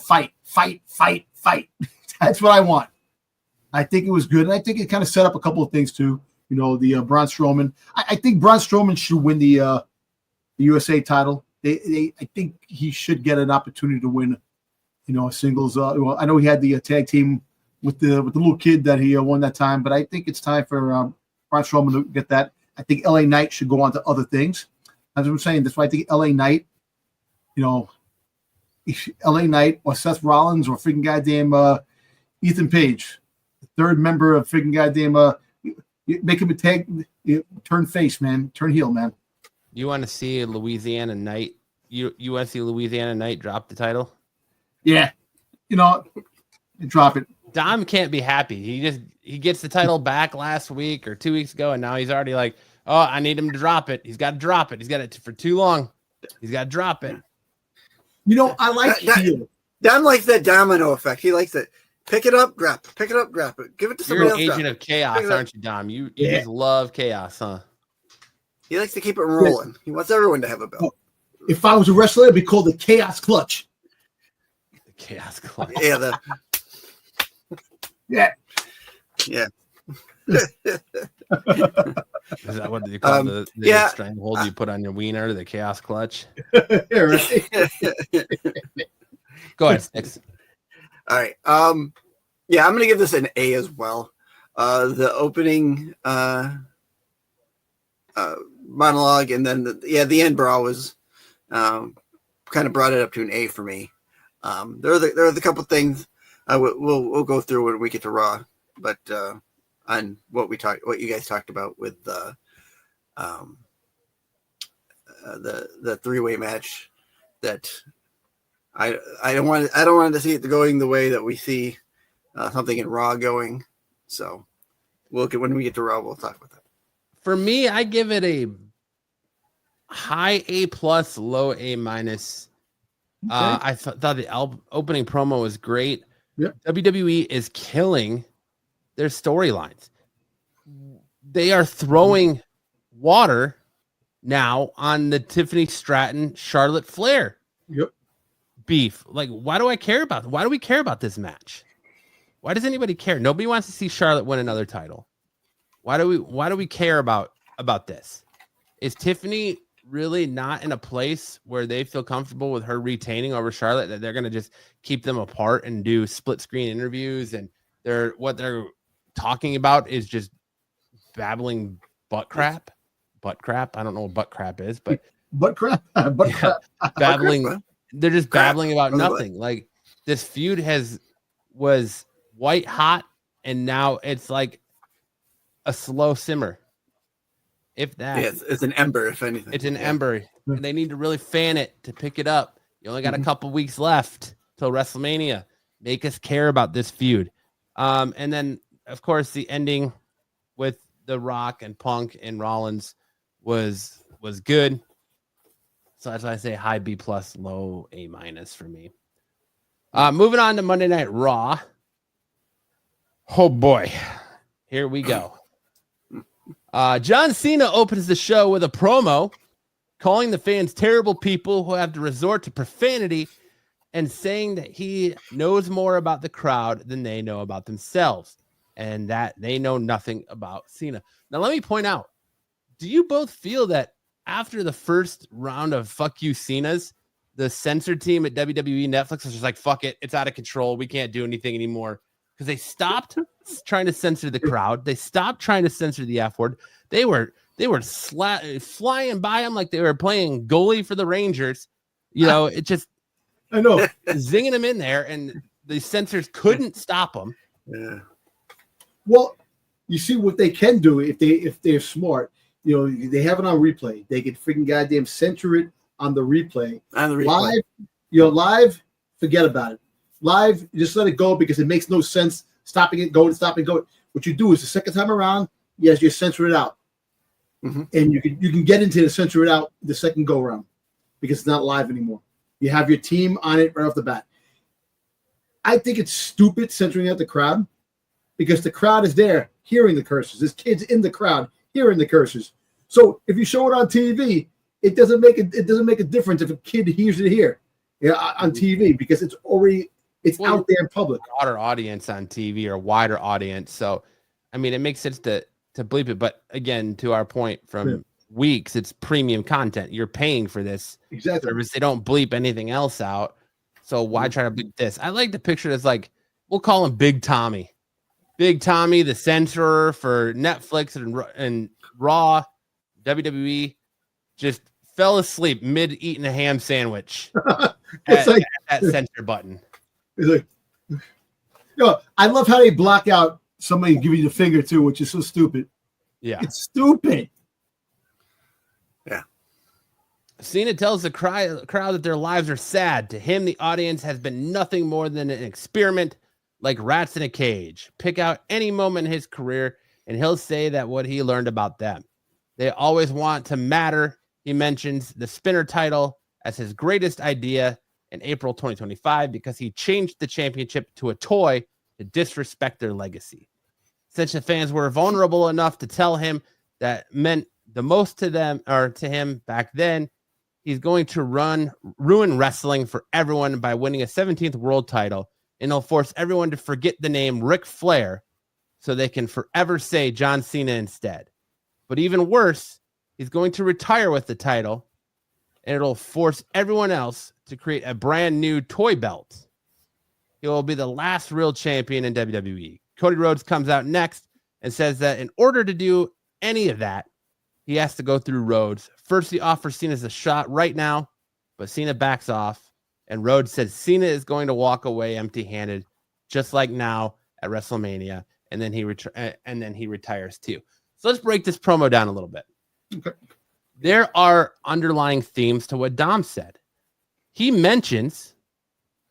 Fight. That's what I want. I think it was good, and I think it kind of set up a couple of things too. The Braun Strowman. I think Braun Strowman should win the USA title. I think he should get an opportunity to win. A singles. Well, I know he had the tag team with the little kid that he won that time, but I think it's time for Braun Strowman to get that. I think LA Knight should go on to other things. As I'm saying, that's why I think LA Knight. LA Knight or Seth Rollins or freaking goddamn Ethan Page, the third member of freaking goddamn. Make him a tag, turn face, man. Turn heel, man. You want to see Louisiana Knight? You want to see Louisiana Knight drop the title? Yeah. Drop it. Dom can't be happy. He gets the title back last week or 2 weeks ago, and now he's already like, oh, I need him to drop it. He's got to drop it. He's got it for too long. He's got to drop it. I like heel. Dom likes that domino effect. He likes it. Pick it up, drop it. Pick it up, drop it. Give it to somebody You're an else. agent of chaos, aren't you, Dom? You just love chaos, huh? He likes to keep it rolling. He wants everyone to have a belt. If I was a wrestler, it'd be called the Chaos Clutch. The chaos clutch. Yeah. Yeah. Is that what you call the stranglehold you put on your wiener, the chaos clutch? Yeah, right. Go ahead, Sticks. All right. I'm gonna give this an A as well. The opening monologue and then the end brawl was kind of brought it up to an A for me. There are the couple things we'll go through when we get to Raw, but on what you guys talked about with the three-way match that I don't want to see it going the way that we see something in Raw going. So when we get to Raw, we'll talk about that. For me, I give it a high A+, low A-. Okay. I thought the opening promo was great. Yep. WWE is killing their storylines. They are throwing water now on the Tiffany Stratton Charlotte Flair beef. Like, why do we care about this match? Why does anybody care? Nobody wants to see Charlotte win another title. Why do we care about this? Is Tiffany really not in a place where they feel comfortable with her retaining over Charlotte, that they're going to just keep them apart and do split screen interviews, and what they're talking about is just babbling butt crap? I don't know what butt crap is, but butt crap. Babbling. They're just babbling about nothing. Like, this feud was white hot, and now it's like a slow simmer. If that. Yeah, it's an ember, if anything. It's an ember. And they need to really fan it to pick it up. You only got a couple weeks left till WrestleMania. Make us care about this feud. And then, of course, the ending with The Rock and Punk and Rollins was good. So that's why I say high B+, low A- for me. Moving on to Monday Night Raw. Oh boy, here we go. John Cena opens the show with a promo calling the fans terrible people who have to resort to profanity and saying that he knows more about the crowd than they know about themselves and that they know nothing about Cena. Now, let me point out, do you both feel that after the first round of fuck you Cenas, the censor team at WWE Netflix was just like, fuck it, it's out of control, we can't do anything anymore? Because they stopped trying to censor the crowd. They stopped trying to censor the F word. They were flying by them like they were playing goalie for the Rangers. It just, I know, zinging them in there, and the censors couldn't stop them. Yeah. Well, you see what they can do if they're smart. They have it on replay. They can freaking goddamn censor it on the replay. Live, forget about it. Live, just let it go because it makes no sense stopping it, going. What you do is the second time around, yes, you censor it out. and you can get into the censor it out the second go around because it's not live anymore. You have your team on it right off the bat. I think it's stupid censoring out the crowd because the crowd is there hearing the curses. There's kids in the crowd hearing the curses. So if you show it on TV, it doesn't make a difference if a kid hears it here, on TV because it's out there in public. Broader audience on TV or wider audience. So, I mean, it makes sense to bleep it. But again, to our point from weeks, it's premium content. You're paying for this service. They don't bleep anything else out. So why try to bleep this? I like the picture as like, we'll call him Big Tommy. Big Tommy, the censorer for Netflix and Raw, WWE, just fell asleep mid eating a ham sandwich at that censor button. It's like, I love how they block out somebody giving you the finger too, which is so stupid. Yeah, it's stupid. Yeah. Cena tells the crowd that their lives are sad. To him, the audience has been nothing more than an experiment, like rats in a cage. Pick out any moment in his career, and he'll say that what he learned about them. They always want to matter. He mentions the spinner title as his greatest idea in April 2025 because he changed the championship to a toy to disrespect their legacy. Since the fans were vulnerable enough to tell him that meant the most to them or to him back then, he's going to ruin wrestling for everyone by winning a 17th world title, and he'll force everyone to forget the name Ric Flair so they can forever say John Cena instead. But even worse, he's going to retire with the title, and it'll force everyone else to create a brand new toy belt. He will be the last real champion in WWE. Cody Rhodes comes out next and says that in order to do any of that, he has to go through Rhodes. First, he offers Cena a shot right now, but Cena backs off, and Rhodes says Cena is going to walk away empty-handed, just like now at WrestleMania, and then he retires too. So let's break this promo down a little bit. Okay. There are underlying themes to what Dom said. He mentions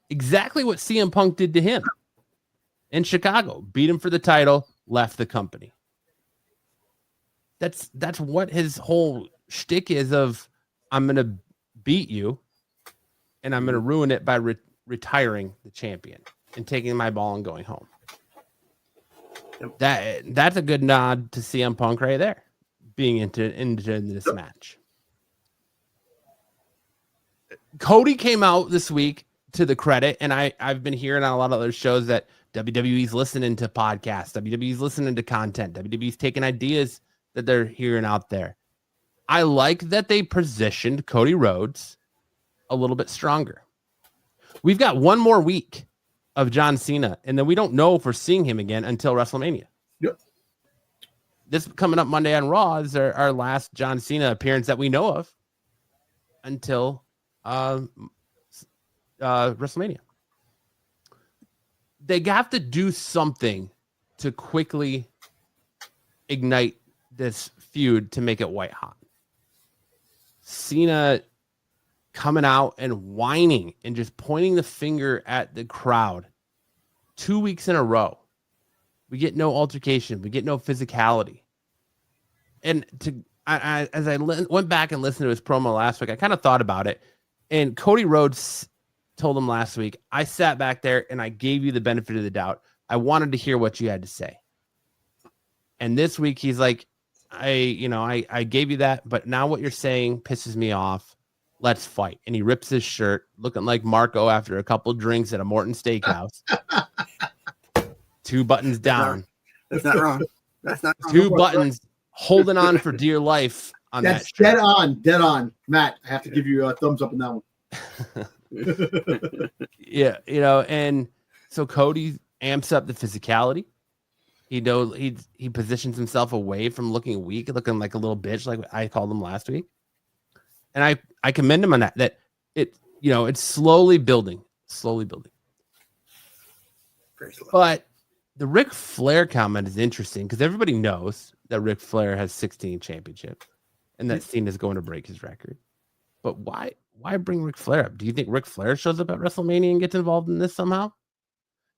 exactly what CM Punk did to him in Chicago, beat him for the title, left the company. That's what his whole shtick is of, I'm going to beat you and I'm going to ruin it by retiring the champion and taking my ball and going home. That's a good nod to CM Punk right there, being into this match. Cody came out this week to the credit, and I've been hearing on a lot of other shows that WWE's listening to podcasts, WWE's listening to content, WWE's taking ideas that they're hearing out there. I like that they positioned Cody Rhodes a little bit stronger. We've got one more week of John Cena, and then we don't know if we're seeing him again until WrestleMania. Yep. This coming up Monday on Raw is our last John Cena appearance that we know of until WrestleMania. They have to do something to quickly ignite this feud to make it white hot. Cena coming out and whining and just pointing the finger at the crowd 2 weeks in a row. We get no altercation. We get no physicality. And as I went back and listened to his promo last week, I kind of thought about it. And Cody Rhodes told him last week, I sat back there and I gave you the benefit of the doubt. I wanted to hear what you had to say. And this week he's like, I gave you that, but now what you're saying pisses me off. Let's fight. And he rips his shirt, looking like Marco after a couple drinks at a Morton Steakhouse. 2 buttons down. That's not wrong. That's not wrong. 2 buttons, holding on for dear life on that shirt. Dead on. Matt, I have to give you a thumbs up on that one. Yeah, and so Cody amps up the physicality. He positions himself away from looking weak, looking like a little bitch, like I called him last week. And I commend him on that. That it's slowly building. But the Ric Flair comment is interesting because everybody knows that Ric Flair has 16 championships and that Cena is going to break his record. But why bring Ric Flair up? Do you think Ric Flair shows up at WrestleMania and gets involved in this somehow?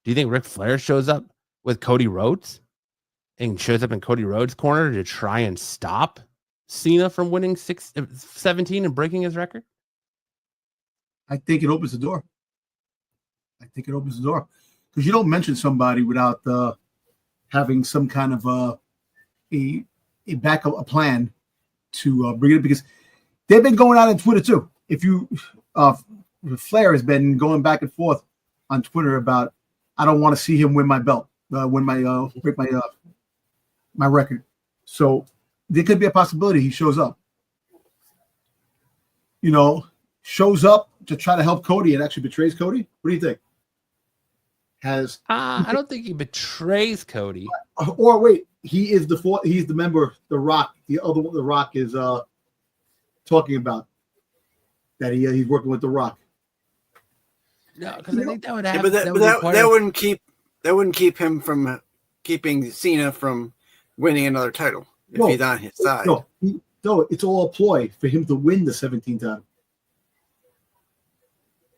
Do you think Ric Flair shows up with Cody Rhodes and shows up in Cody Rhodes' corner to try and stop Cena from winning 17 and breaking his record? I think it opens the door. Because you don't mention somebody without having some kind of a backup, a plan to bring it up, because they've been going out on Twitter too. If you Flair has been going back and forth on Twitter about, I don't want to see him win my belt, win my break my record. So there could be a possibility he shows up. Shows up to try to help Cody and actually betrays Cody. What do you think? I don't think he betrays Cody. Or wait, he's the member, The Rock. The other one, The Rock is talking about that he's working with The Rock. No, because I think that would happen. Yeah, but that wouldn't keep him from keeping Cena from winning another title if he's on his side. No, it's all a ploy for him to win the 17th time.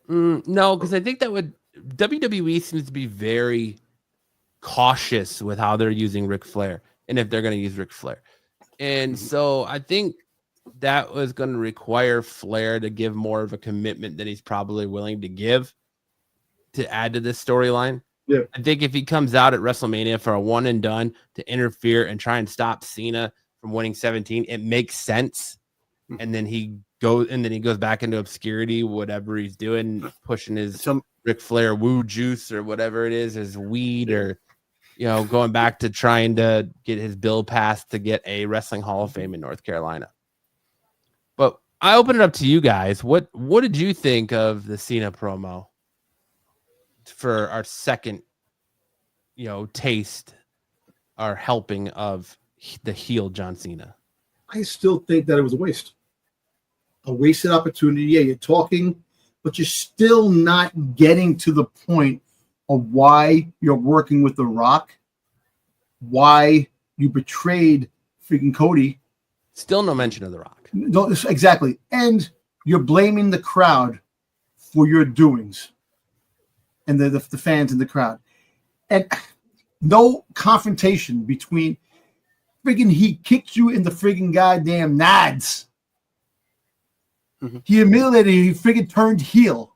No, because I think that would. WWE seems to be very cautious with how they're using Ric Flair and if they're going to use Ric Flair. And so I think that was going to require Flair to give more of a commitment than he's probably willing to give to add to this storyline. Yeah. I think if he comes out at WrestleMania for a one and done to interfere and try and stop Cena from winning 17, it makes sense. And then he goes back into obscurity, whatever he's doing, pushing his Ric Flair woo juice or whatever it is, his weed, or going back to trying to get his bill passed to get a Wrestling Hall of Fame in North Carolina. But I open it up to you guys. What did you think of the Cena promo for our second, taste, our helping of the heel John Cena? I still think that it was a waste. A wasted opportunity. Yeah, you're talking, but you're still not getting to the point of why you're working with The Rock, why you betrayed freaking Cody. Still no mention of The Rock. No, exactly. And you're blaming the crowd for your doings and the fans in the crowd. And no confrontation between freaking, he kicked you in the freaking goddamn nads. He humiliated you. He freaking turned heel.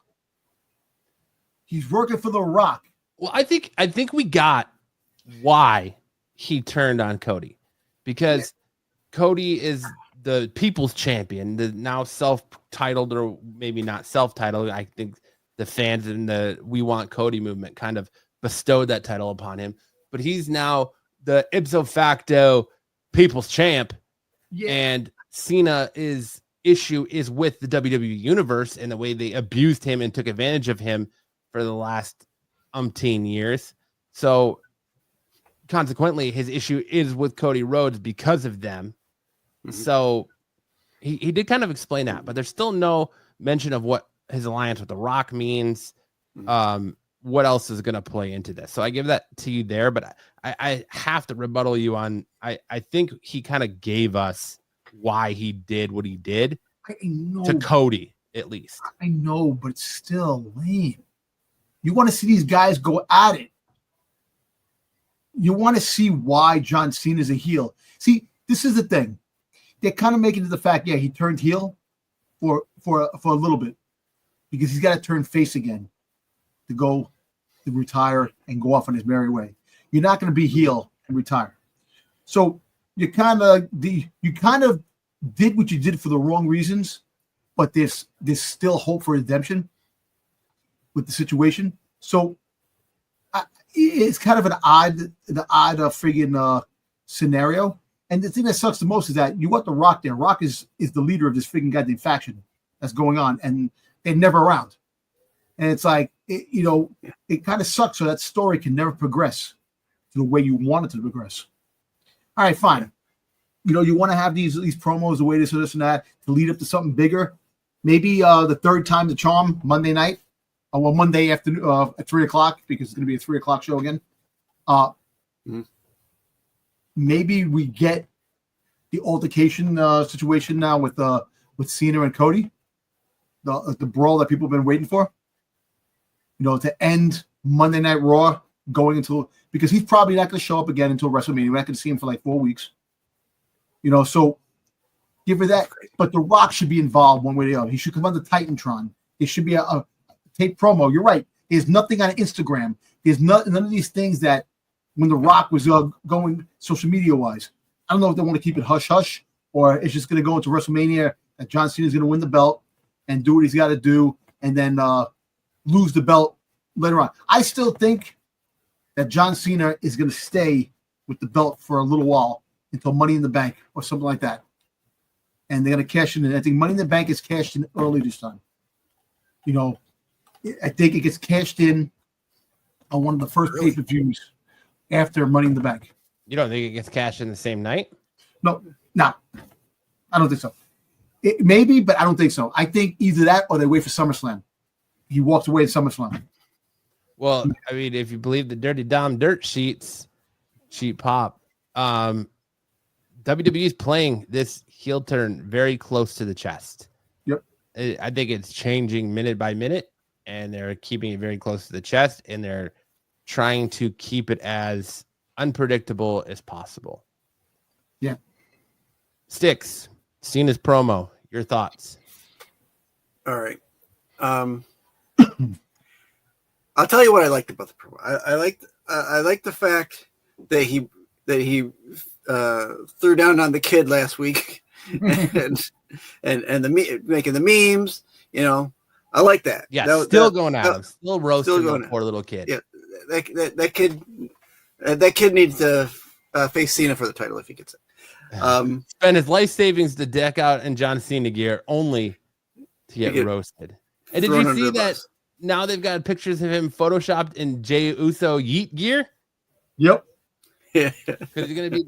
He's working for The Rock. Well, I think we got why he turned on Cody, because Cody is the people's champion, the now self-titled, or maybe not self-titled. I think the fans in the We Want Cody movement kind of bestowed that title upon him, but he's now the ipso facto people's champ. Yeah. And Cena's issue is with the WWE universe and the way they abused him and took advantage of him for the last umpteen years. So consequently, his issue is with Cody Rhodes because of them. So he did kind of explain that, but there's still no mention of what his alliance with The Rock means. What else is going to play into this? So I give that to you there, but I have to rebuttal you on, I think he kind of gave us why he did what he did to Cody, at least. I know, but it's still lame. You want to see these guys go at it. You want to see why John Cena is a heel. See, this is the thing. They're kind of making it the fact, he turned heel for a little bit because he's got to turn face again to retire and go off on his merry way. You're not going to be heel and retire. So you kind of did what you did for the wrong reasons, but there's still hope for redemption with the situation. So it's kind of an odd friggin' scenario. And the thing that sucks the most is that you want The Rock there. Rock is the leader of this friggin' goddamn faction that's going on, and they're never around. And it's like, it kind of sucks. So that story can never progress to the way you want it to progress. All right, fine. You want to have these promos, the way this and that, to lead up to something bigger. Maybe the third time the charm, Monday night, Monday afternoon at 3:00, because it's going to be a 3:00 show again. Maybe we get the altercation situation now with Cena and Cody, the brawl that people have been waiting for. To end Monday Night Raw going into, because he's probably not going to show up again until WrestleMania. We're not going to see him for like 4 weeks. So Give her that. But The Rock should be involved one way or the other. He should come on the Titantron. It should be a tape promo. You're right. There's nothing on Instagram. There's none of these things that when The Rock was going social media wise. I don't know if they want to keep it hush hush or it's just going to go into WrestleMania that John Cena is going to win the belt and do what he's got to do and then lose the belt later on. I still think that John Cena is going to stay with the belt for a little while until Money in the Bank or something like that. And they're going to cash in. And I think Money in the Bank is cashed in early this time. You know, I think it gets cashed in on one of the first pay-per-views after Money in the Bank. You don't think it gets cashed in the same night? No, I don't think so. It maybe, but I don't think so. I think either that or they wait for SummerSlam. He walks away at SummerSlam. Well, I mean, if you believe the Dirty Dom dirt sheets, cheap pop, WWE is playing this heel turn very close to the chest. Yep. I think it's changing minute by minute, and they're keeping it very close to the chest, and they're trying to keep it as unpredictable as possible. Yeah. Sticks, Cena's promo, your thoughts? All right. I'll tell you what I liked about the promo. I liked the fact that he threw down on the kid last week and the making the memes. You know, I like that. Yeah, that, still going at him, still roasting still the poor little kid. Yeah, that kid needs to face Cena for the title if he gets it. Spend his life savings to deck out in John Cena gear only to get roasted. And did you see that? Now they've got pictures of him photoshopped in Jey Uso Yeet gear. Yep. Yeah. Because he's gonna be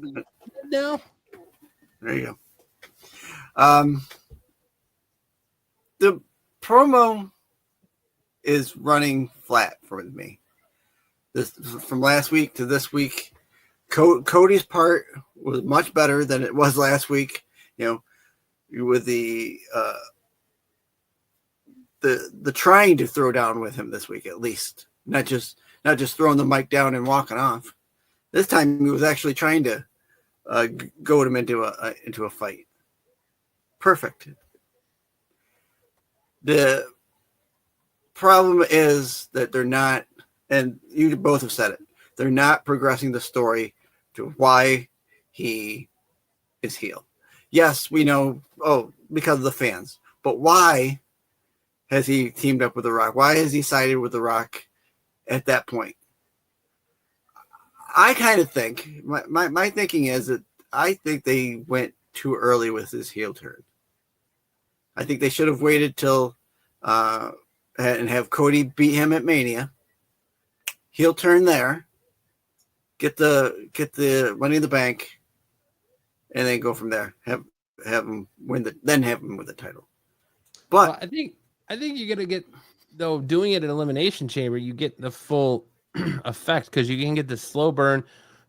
now. There you go. The promo is running flat for me. This from last week to this week. Cody's part was much better than it was last week. You know, with the trying to throw down with him this week at least, not just throwing the mic down and walking off. This time he was actually trying to goad him into a fight. Perfect. The problem is that they're not, and you both have said it, they're not progressing the story to why he is heel. Yes, we know, because of the fans, but why has he teamed up with The Rock? Why has he sided with The Rock at that point? I kind of think, my thinking is that I think they went too early with his heel turn. I think they should have waited till and have Cody beat him at Mania. Heel turn there. Get the Money in the Bank, and then go from there. Have him win have him with the title. But well, I think you're gonna get, though, doing it in Elimination Chamber, you get the full effect because you can get the slow burn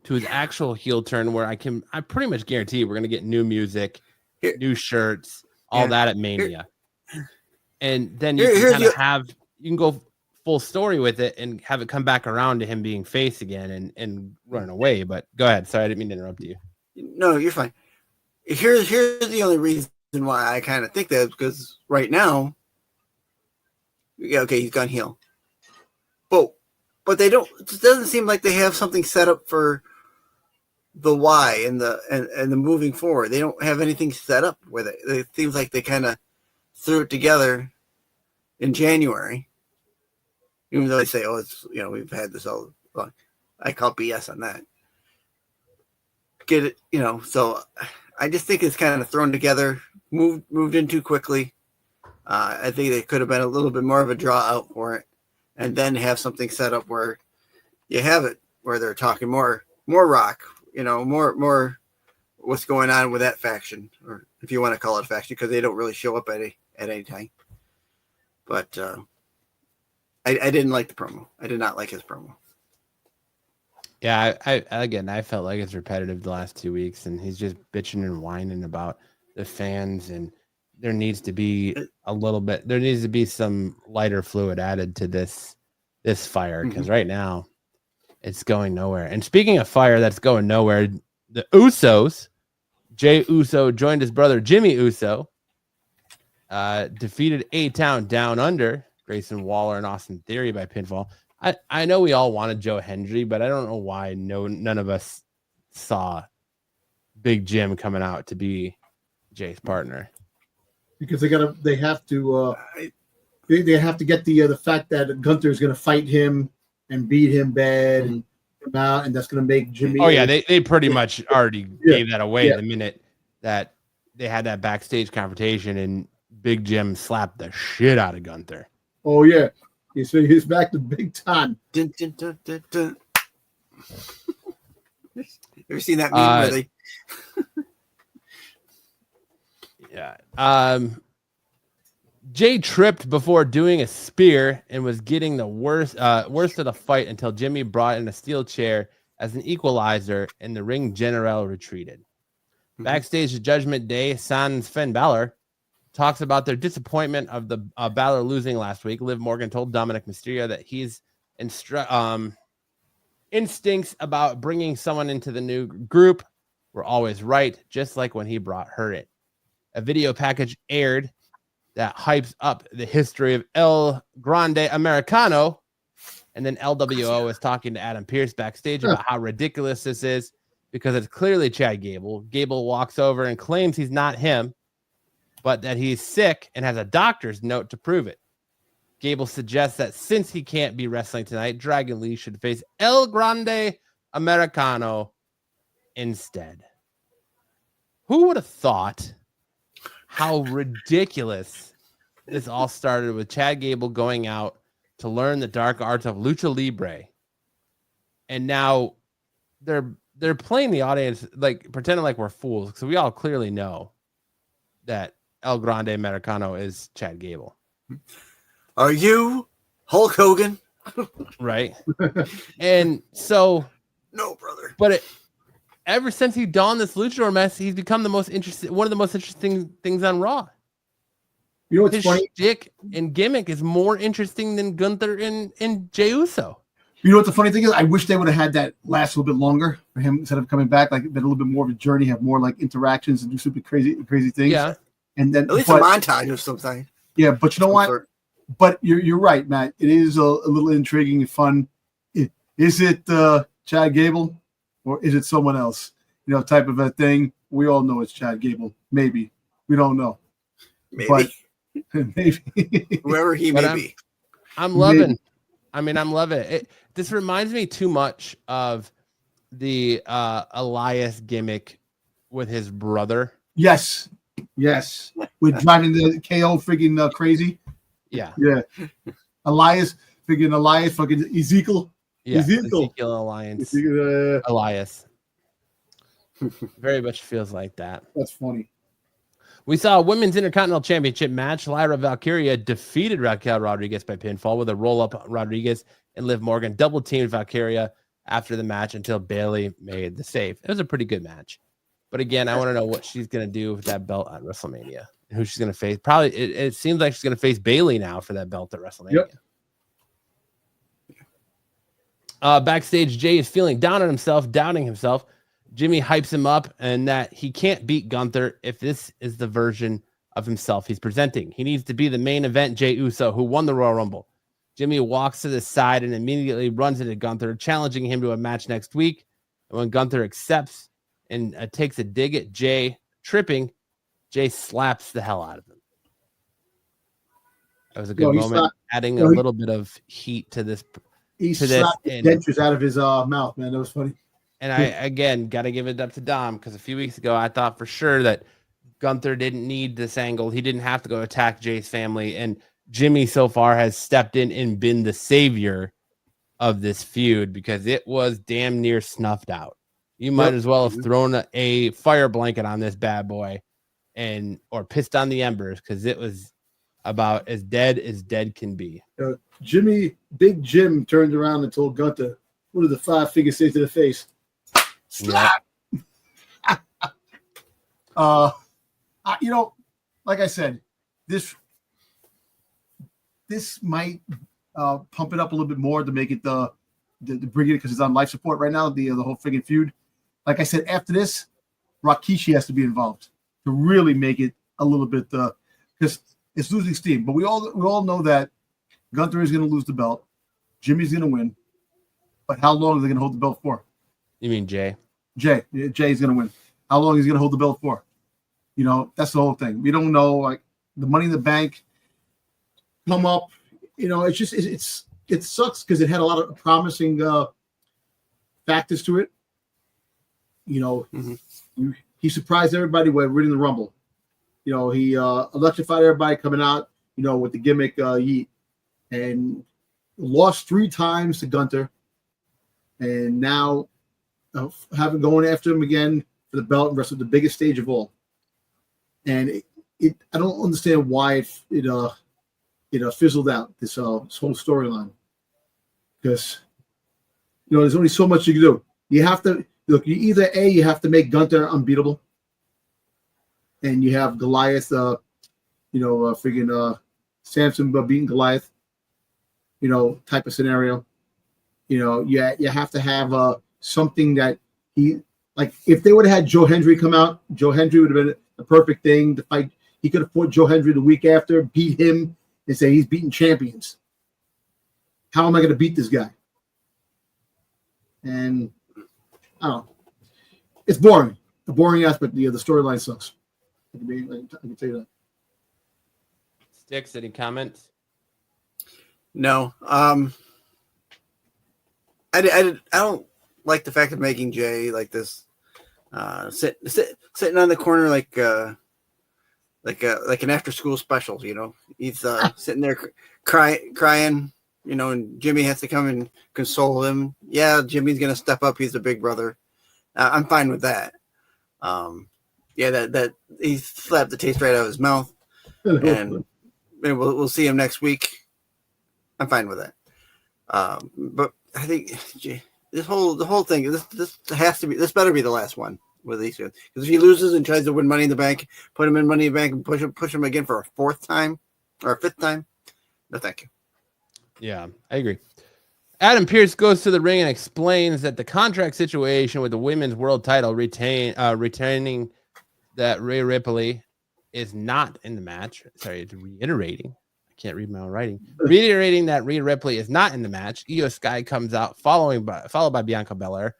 to his actual heel turn where I pretty much guarantee we're gonna get new music, new shirts, all that at Mania. And then you can kind of you can go full story with it and have it come back around to him being face again and running away. But go ahead. Sorry, I didn't mean to interrupt you. No, you're fine. Here's the only reason why I kind of think that is because right now, he's gone heel. But they don't. It doesn't seem like they have something set up for the why and the moving forward. They don't have anything set up with it. It seems like they kind of threw it together in January. Even though they say, it's, we've had this all along. I call BS on that. Get it, so I just think it's kind of thrown together, moved in too quickly. I think they could have been a little bit more of a draw out for it and then have something set up where you have it, where they're talking more Rock, more what's going on with that faction, or if you want to call it a faction, because they don't really show up at any time. But I didn't like the promo. I did not like his promo. Yeah, I felt like it's repetitive the last 2 weeks, and he's just bitching and whining about the fans, and there needs to be some lighter fluid added to this fire, because right now it's going nowhere. And speaking of fire that's going nowhere, the Usos Jey Uso joined his brother Jimmy Uso. Defeated A-Town Down Under, Grayson Waller and Austin Theory by pinfall. I know we all wanted Joe Hendry, but I don't know why none of us saw Big Jim coming out to be Jay's partner. Because they have to get the fact that Gunther is going to fight him and beat him bad and come out, and that's going to make Jimmy. Oh yeah, they pretty much already gave that away the minute that they had that backstage confrontation and Big Jim slapped the shit out of Gunther. Oh yeah, he's back to big time. Dun, dun, dun, dun, dun. Ever seen that meme where they? Yeah. Jay tripped before doing a spear and was getting the worst of the fight until Jimmy brought in a steel chair as an equalizer and the ring general retreated. Backstage at Judgment Day, Sans Finn Balor talks about their disappointment of the Balor losing last week. Liv Morgan told Dominic Mysterio that he's instincts about bringing someone into the new group were always right, just like when he brought her in. A video package aired that hypes up the history of El Grande Americano. And then LWO is talking to Adam Pearce backstage about how ridiculous this is because it's clearly Chad Gable. Gable walks over and claims he's not him, but that he's sick and has a doctor's note to prove it. Gable suggests that since he can't be wrestling tonight, Dragon Lee should face El Grande Americano instead. Who would have thought how ridiculous this all started with Chad Gable going out to learn the dark arts of lucha libre, and now they're playing the audience like pretending like we're fools because we all clearly know that El Grande Americano is Chad Gable. Are you Hulk Hogan? Right. And so no, brother. But ever since he donned this luchador mess, he's become one of the most interesting things on Raw. You know what's His funny? shtick and gimmick is more interesting than Gunther and Jey Uso. You know what the funny thing is? I wish they would have had that last a little bit longer for him instead of coming back, like been a little bit more of a journey, have more like interactions and do super crazy things. Yeah. And then at least a montage or something. Yeah, but you know what? But you're right, Matt. It is a little intriguing and fun. Is it Chad Gable or is it someone else? You know, type of a thing. We all know it's Chad Gable. Maybe. We don't know. Maybe. But maybe. Whoever he may be. I'm loving. I'm loving it. This reminds me too much of the Elias gimmick with his brother. Yes. We're driving the KO freaking crazy. Yeah. Elias, fucking Ezekiel. Yeah. Ezekiel Alliance. Elias. Very much feels like that. That's funny. We saw a women's Intercontinental Championship match. Lyra Valkyria defeated Raquel Rodriguez by pinfall with a roll-up. Rodriguez and Liv Morgan double-teamed Valkyria after the match until Bayley made the save. It was a pretty good match. But again, I want to know what she's going to do with that belt at WrestleMania. Who she's going to face. Probably, it seems like she's going to face Bayley now for that belt at WrestleMania. Yep. Backstage, Jay is feeling down on himself, doubting himself. Jimmy hypes him up and that he can't beat Gunther if this is the version of himself he's presenting. He needs to be the main event Jey Uso, who won the Royal Rumble. Jimmy walks to the side and immediately runs into Gunther, challenging him to a match next week. And when Gunther accepts and takes a dig at Jay, tripping, Jay slaps the hell out of him. That was a good moment, adding a little bit of heat to this. He slapped the dentures out of his mouth, man. That was funny. And I, again, got to give it up to Dom because a few weeks ago, I thought for sure that Gunther didn't need this angle. He didn't have to go attack Jay's family. And Jimmy so far has stepped in and been the savior of this feud because it was damn near snuffed out. You might as well have thrown a fire blanket on this bad boy or pissed on the embers because it was about as dead can be. Big Jim turned around and told Gunther, what did the 5 fingers say to the face? Slap! You know, like I said, this might pump it up a little bit more to make it the bring it because it's on life support right now, the whole freaking feud. Like I said, after this, Rikishi has to be involved to really make it a little bit because it's losing steam. But we all know that Gunther is going to lose the belt. Jimmy's going to win. But how long are they going to hold the belt for? You mean Jay? Jay's going to win. How long is he going to hold the belt for? That's the whole thing. We don't know. Like the Money in the Bank come up. It's just it sucks because it had a lot of promising factors to it. He surprised everybody by winning the Rumble. He electrified everybody coming out. With the gimmick Yeet, and lost 3 times to Gunther, and now having going after him again for the belt and wrestled the biggest stage of all. And I don't understand why it fizzled out this whole storyline, because there's only so much you can do. You have to look. You have to make Gunther unbeatable, and you have Goliath. Samson beating Goliath. Type of scenario. You have to have something that he like. If they would have had Joe Hendry come out, Joe Hendry would have been the perfect thing to fight. He could have fought Joe Hendry the week after, beat him, and say he's beating champions. How am I going to beat this guy? And I don't know. It's boring. The boring aspect. The storyline sucks. I can tell you that. Sticks, any comments? No. I don't like the fact of making Jay like this, sitting on the corner like an after school special. He's sitting there crying. And Jimmy has to come and console him. Yeah, Jimmy's gonna step up. He's the big brother. I'm fine with that. That he slapped the taste right out of his mouth, and we'll see him next week. I'm fine with that. But I think the whole thing, this better be the last one with these guys. Because if he loses and tries to win Money in the Bank, put him in Money in the Bank and push him again for a 4th time or a 5th time, no thank you. Yeah, I agree. Adam Pearce goes to the ring and explains that the contract situation with the women's world title retaining that Rhea Ripley is not in the match. Sorry, it's reiterating. I can't read my own writing. Reiterating that Rhea Ripley is not in the match. Io Sky comes out, followed by Bianca Belair,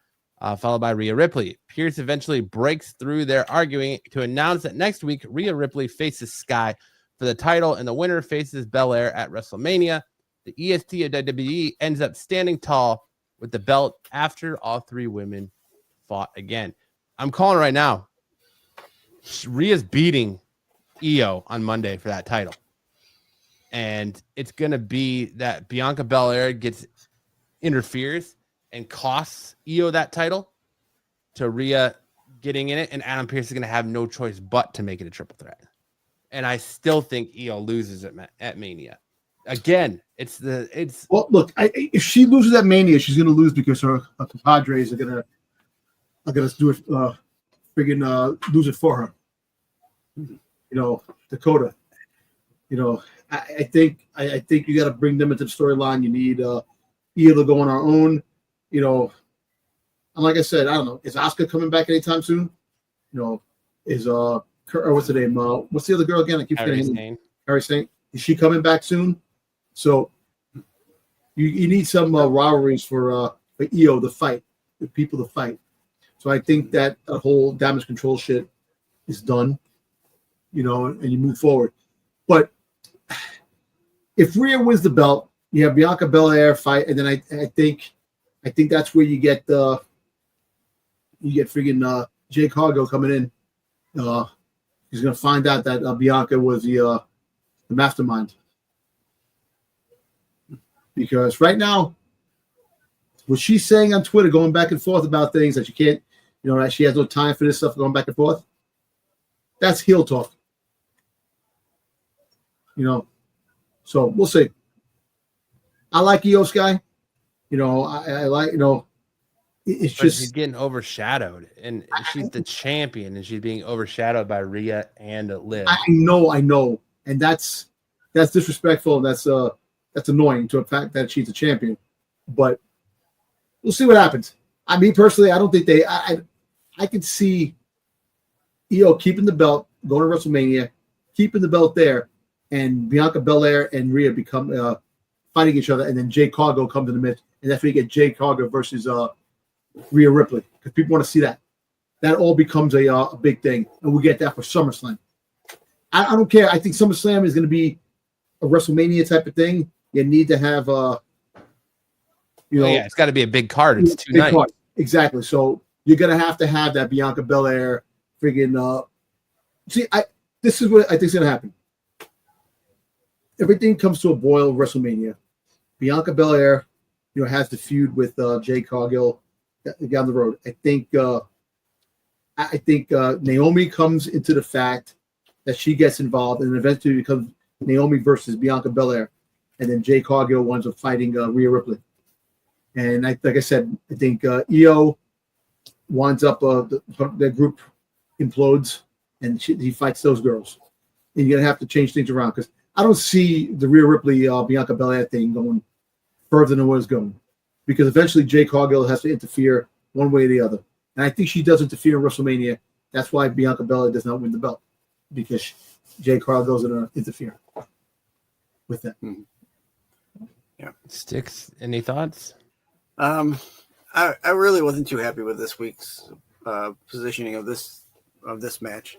followed by Rhea Ripley. Pearce eventually breaks through their arguing to announce that next week Rhea Ripley faces Sky for the title, and the winner faces Belair at WrestleMania. The EST of WWE ends up standing tall with the belt after all 3 women fought again. I'm calling right now. Rhea's beating Io on Monday for that title. And it's going to be that Bianca Belair interferes and costs Io that title to Rhea getting in it. And Adam Pearce is going to have no choice but to make it a triple threat. And I still think Io loses at Mania. Again, well. Look, if she loses at Mania, she's going to lose because her compadres are going to do it. Lose it for her. Dakota. I think you got to bring them into the storyline. You need Io to go on our own. And like I said, I don't know. Is Asuka coming back anytime soon? Is what's her name? What's the other girl again? I keep forgetting. Harry Saint. Is she coming back soon? So you need some rivalries for Io to fight, for people to fight. So I think that the whole damage control shit is done, and you move forward. But if Rhea wins the belt, you have Bianca Belair fight, and then I think that's where you get freaking Jake Hargo coming in. He's gonna find out that Bianca was the mastermind. Because right now, what she's saying on Twitter, going back and forth about things that she can't, that she has no time for this stuff, going back and forth, that's heel talk. So we'll see. I like Io Sky. I like, it's but just. She's getting overshadowed, and she's the champion, and she's being overshadowed by Rhea and Liv. I know. And that's disrespectful. That's annoying to the fact that she's a champion, but we'll see what happens. Me personally, I don't think I can see Io keeping the belt, going to WrestleMania, keeping the belt there, and Bianca Belair and Rhea become fighting each other, and then Jade Cargill comes in the midst, and that's where you get Jade Cargill versus Rhea Ripley, because people want to see that. That all becomes a big thing, and we'll get that for SummerSlam. I don't care. I think SummerSlam is going to be a WrestleMania type of thing. You need to have it's got to be a big card. It's 2 nights. Card. Exactly. So you're going to have that Bianca Belair friggin' this is what I think is going to happen. Everything comes to a boil of WrestleMania. Bianca Belair, has the feud with Jade Cargill down the road. I think Naomi comes into the fact that she gets involved, and eventually becomes Naomi versus Bianca Belair, and then Jade Cargill winds up fighting Rhea Ripley. And like I said, I think Io winds up the group implodes, and he fights those girls. And you're gonna have to change things around, because I don't see the Rhea Ripley Bianca Belair thing going further than what it's going, because eventually Jade Cargill has to interfere one way or the other. And I think she does interfere in WrestleMania. That's why Bianca Belair does not win the belt, because Jade Cargill is going to interfere with that. Yeah. Sticks, any thoughts? I really wasn't too happy with this week's positioning of this match.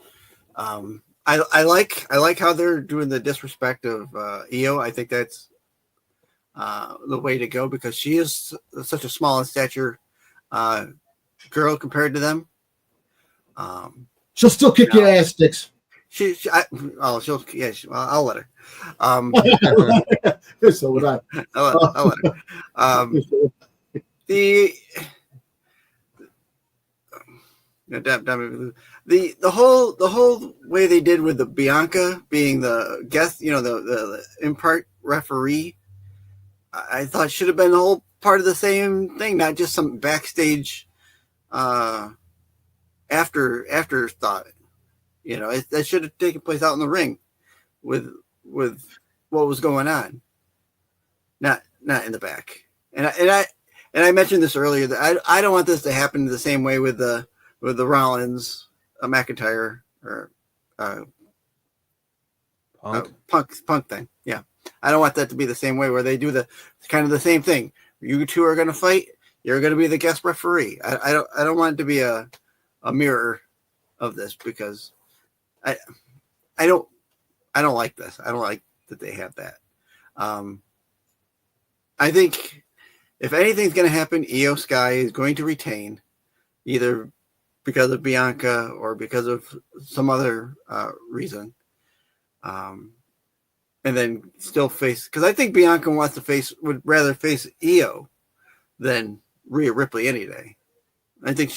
I like how they're doing the disrespect of Io. I think that's the way to go, because she is such a small in stature girl compared to them. She'll still kick your ass, Sticks. I'll let her. So would I. I'll let her. The whole way they did with the Bianca being the guest, the in-part referee, I thought should have been the whole part of the same thing, not just some backstage afterthought. That should have taken place out in the ring with what was going on, not in the back. And I mentioned this earlier, that I don't want this to happen the same way with the Rollins, McIntyre, or Punk thing. Yeah, I don't want that to be the same way, where they do the kind of the same thing. You two are going to fight. You're going to be the guest referee. I don't want it to be a mirror of this, because I don't like this. I don't like that they have that. I think if anything's going to happen, Io Sky is going to retain, either because of Bianca or because of some other reason. And then still face, because I think Bianca would rather face Io than Rhea Ripley any day. I think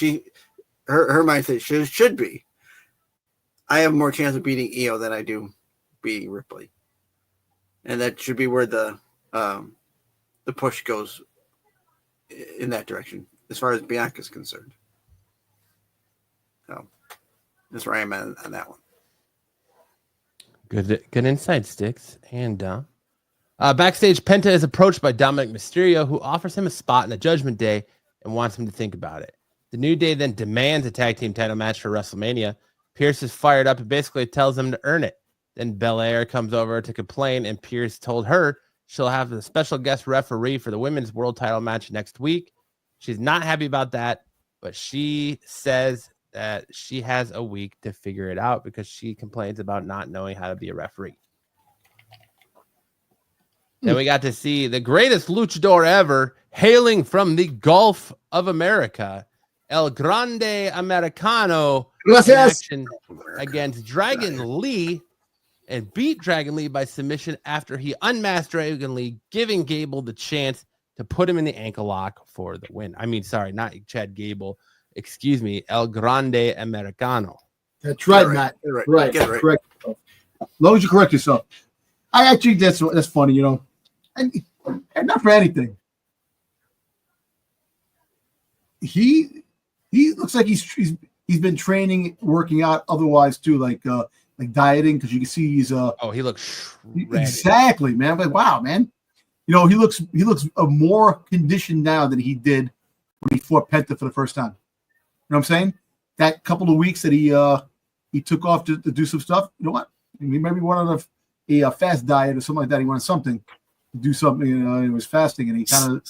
her mindset should be, I have more chance of beating Io than I do beating Ripley. And that should be where the push goes in that direction, as far as Bianca is concerned. So that's where I am on that one. Good insight, Sticks. And backstage, Penta is approached by Dominic Mysterio, who offers him a spot in the Judgment Day and wants him to think about it. The New Day then demands a tag team title match for WrestleMania. Pierce is fired up and basically tells him to earn it. Then Belair comes over to complain, and Pierce told her she'll have a special guest referee for the women's world title match next week. She's not happy about that, but she says that she has a week to figure it out, because she complains about not knowing how to be a referee. Then we got to see the greatest luchador ever, hailing from the Gulf of America, El Grande Americano, in action against Dragon Lee, and beat Dragon Lee by submission after he unmasked Dragon Lee, giving Gable the chance to put him in the ankle lock for the win. I mean, sorry, not Chad Gable. Excuse me, El Grande Americano. That's right, Matt. Right. Correct. As long as you correct yourself. I actually, that's funny, and not for anything. He looks like he's been training, working out, otherwise too, like dieting, because you can see he's he looks shredded. Exactly, man. Like, wow, man. He looks more conditioned now than he did when he fought Penta for the first time. You know what I'm saying? That couple of weeks that he he took off to do some stuff. You know what? He maybe wanted a fast diet or something like that. He wanted something to do something. He was fasting, and he kind of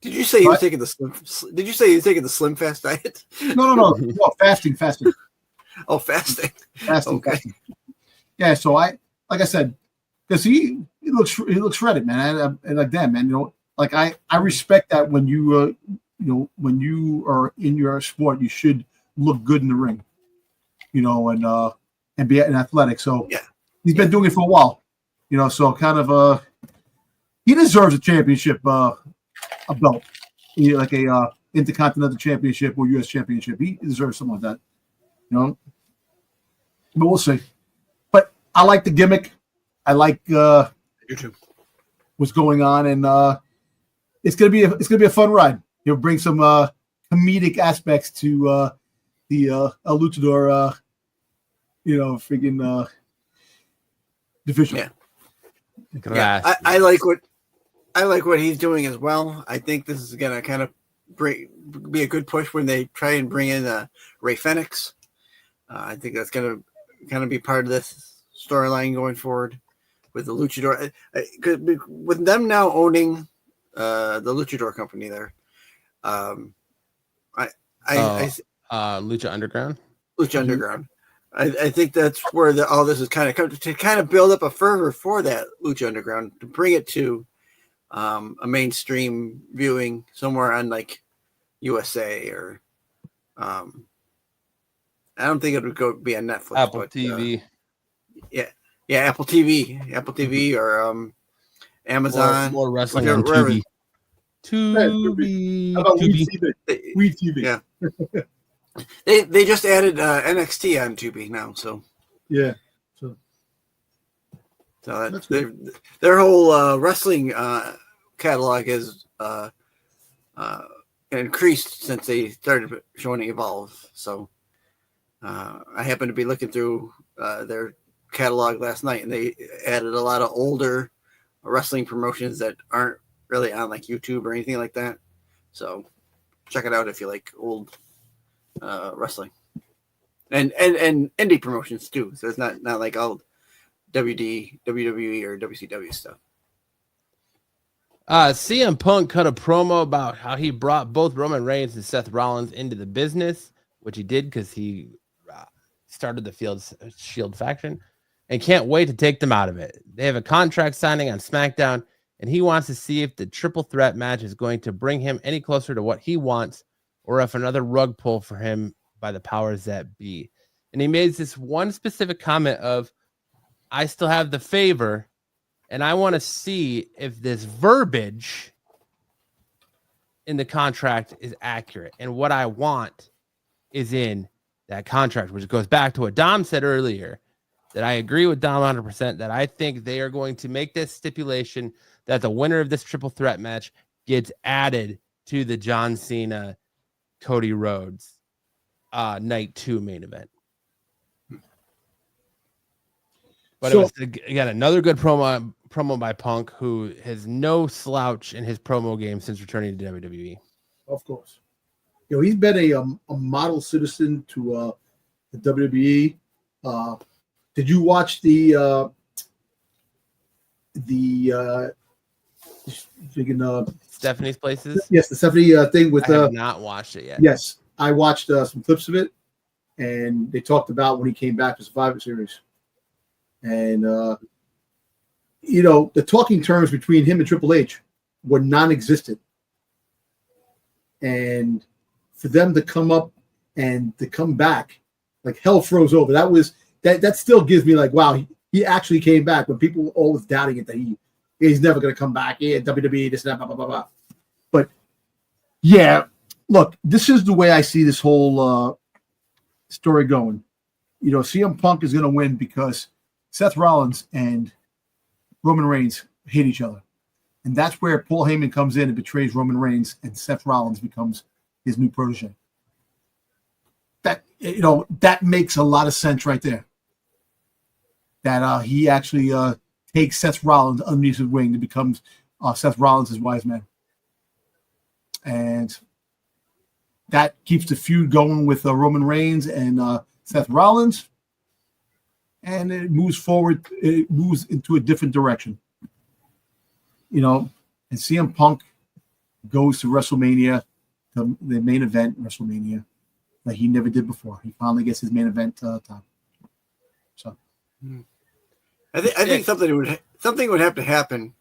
Did you say he was taking the slim? Did you say he was taking the slim fast diet? No, fasting. Oh, fasting. Okay. Yeah, so like I said, because he looks shredded, man. And like that, man. Like I respect that when you when you are in your sport, you should look good in the ring, and be an athletic. So yeah, he's been doing it for a while, So kind of he deserves a championship, a belt, like a Intercontinental Championship or U.S. Championship. He deserves something like that, But we'll see. But I like the gimmick. I like what's going on, and it's gonna be a fun ride. He'll bring some comedic aspects to the luchador, freaking division. Yeah, I like what he's doing as well. I think this is gonna kind of be a good push when they try and bring in Ray Fenix. I think that's gonna kind of be part of this storyline going forward with the luchador. With them now owning the luchador company there. Lucha Underground. Lucha Underground. I think that's where all this is kind of come to kind of build up a fervor for that Lucha Underground, to bring it to a mainstream viewing somewhere on like USA or I don't think it would be on Netflix. Apple TV. Apple TV or Amazon. More wrestling on Tubi. How about Weed TV? Yeah. They just added NXT on Tubi now, so yeah. So that's their whole wrestling catalog has increased since they started showing Evolve. So I happened to be looking through their catalog last night, and they added a lot of older wrestling promotions that aren't really on like YouTube or anything like that. So check it out if you like old wrestling and indie promotions too. So it's not like all WWE or WCW stuff. CM Punk cut a promo about how he brought both Roman Reigns and Seth Rollins into the business, which he did because he started the Shield faction, and can't wait to take them out of it. They have a contract signing on SmackDown, and he wants to see if the triple threat match is going to bring him any closer to what he wants, or if another rug pull for him by the powers that be. And he made this one specific comment of, I still have the favor, and I want to see if this verbiage in the contract is accurate. And what I want is in that contract, which goes back to what Dom said earlier, that I agree with Dom 100%, that I think they are going to make this stipulation that the winner of this triple threat match gets added to the John Cena Cody Rhodes night 2 main event. But so, it was, again, another good promo by Punk, who has no slouch in his promo game since returning to WWE. Of course. He's been a model citizen to the WWE. Did you watch the Stephanie's Places? Yes, the Stephanie thing with. I have not watched it yet. Yes, I watched some clips of it, and they talked about when he came back to Survivor Series, and the talking terms between him and Triple H were non-existent, and for them to come up and to come back, like hell froze over. That still gives me like, wow, he actually came back when people were always doubting it, that he's never going to come back. Yeah, WWE, this and that, blah, blah, blah, blah. But yeah, look, this is the way I see this whole story going. CM Punk is going to win because Seth Rollins and Roman Reigns hate each other. And that's where Paul Heyman comes in and betrays Roman Reigns, and Seth Rollins becomes his new protege. That makes a lot of sense right there. That he actually takes Seth Rollins underneath his wing and becomes Seth Rollins' wise man. And that keeps the feud going with Roman Reigns and Seth Rollins, and it moves forward. It moves into a different direction. And CM Punk goes to WrestleMania, the main event WrestleMania, like he never did before. He finally gets his main event time. So, I think something would have to happen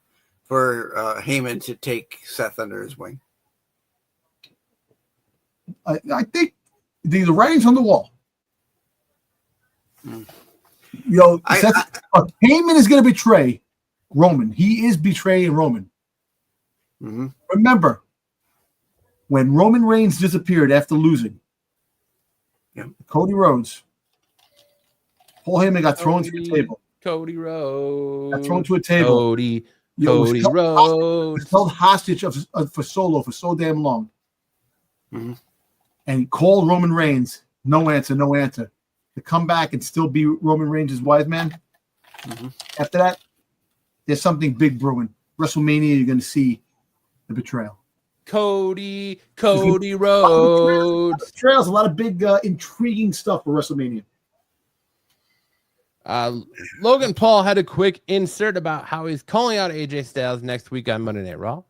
for Heyman to take Seth under his wing. I think the writing's on the wall. Heyman is going to betray Roman. He is betraying Roman. Mm-hmm. Remember, when Roman Reigns disappeared after losing, Cody Rhodes, Paul Heyman got thrown to a table. Cody Rhodes. Got thrown to a table. Cody Rhodes. Was held hostage for Solo for so damn long. Mm-hmm. And he called Roman Reigns, no answer, to come back and still be Roman Reigns' wise man. Mm-hmm. After that, there's something big brewing. WrestleMania, you're going to see the betrayal. Cody Rhodes. Betrayals, a lot of big, intriguing stuff for WrestleMania. Logan Paul had a quick insert about how he's calling out AJ Styles next week on Monday Night Raw.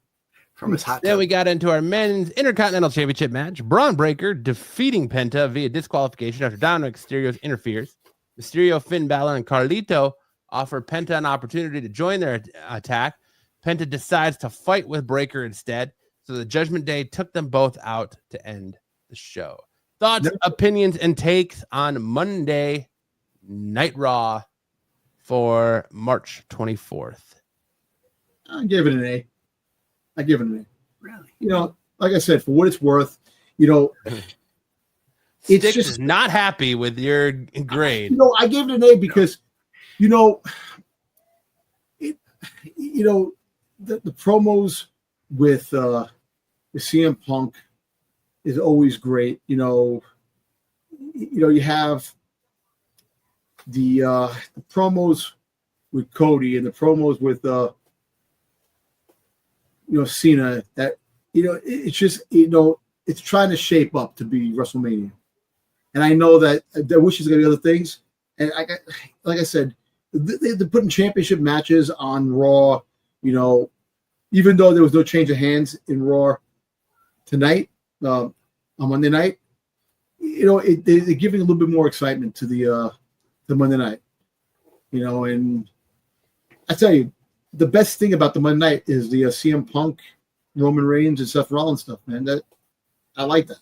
From his hot tub. Then we got into our men's Intercontinental Championship match. Braun Breaker defeating Penta via disqualification after Dominic Mysterio's interferes. Mysterio, Finn Balor, and Carlito offer Penta an opportunity to join their attack. Penta decides to fight with Breaker instead, so the Judgment Day took them both out to end the show. Thoughts, opinions, and takes on Monday Night Raw for March 24th. I give it an A. Really? Like I said, for what it's worth, it's Sticks just is not happy with your grade. I gave it an A because, the promos with CM Punk is always great. You have the promos with Cody and the promos with Cena, that it's just it's trying to shape up to be WrestleMania, and I know that I wish there's gonna be other things. And like I said, they're putting championship matches on Raw. Even though there was no change of hands in Raw tonight on Monday night, they're giving a little bit more excitement to the Monday night. And I tell you, the best thing about the Monday night is the CM Punk, Roman Reigns, and Seth Rollins stuff, man. That I like that.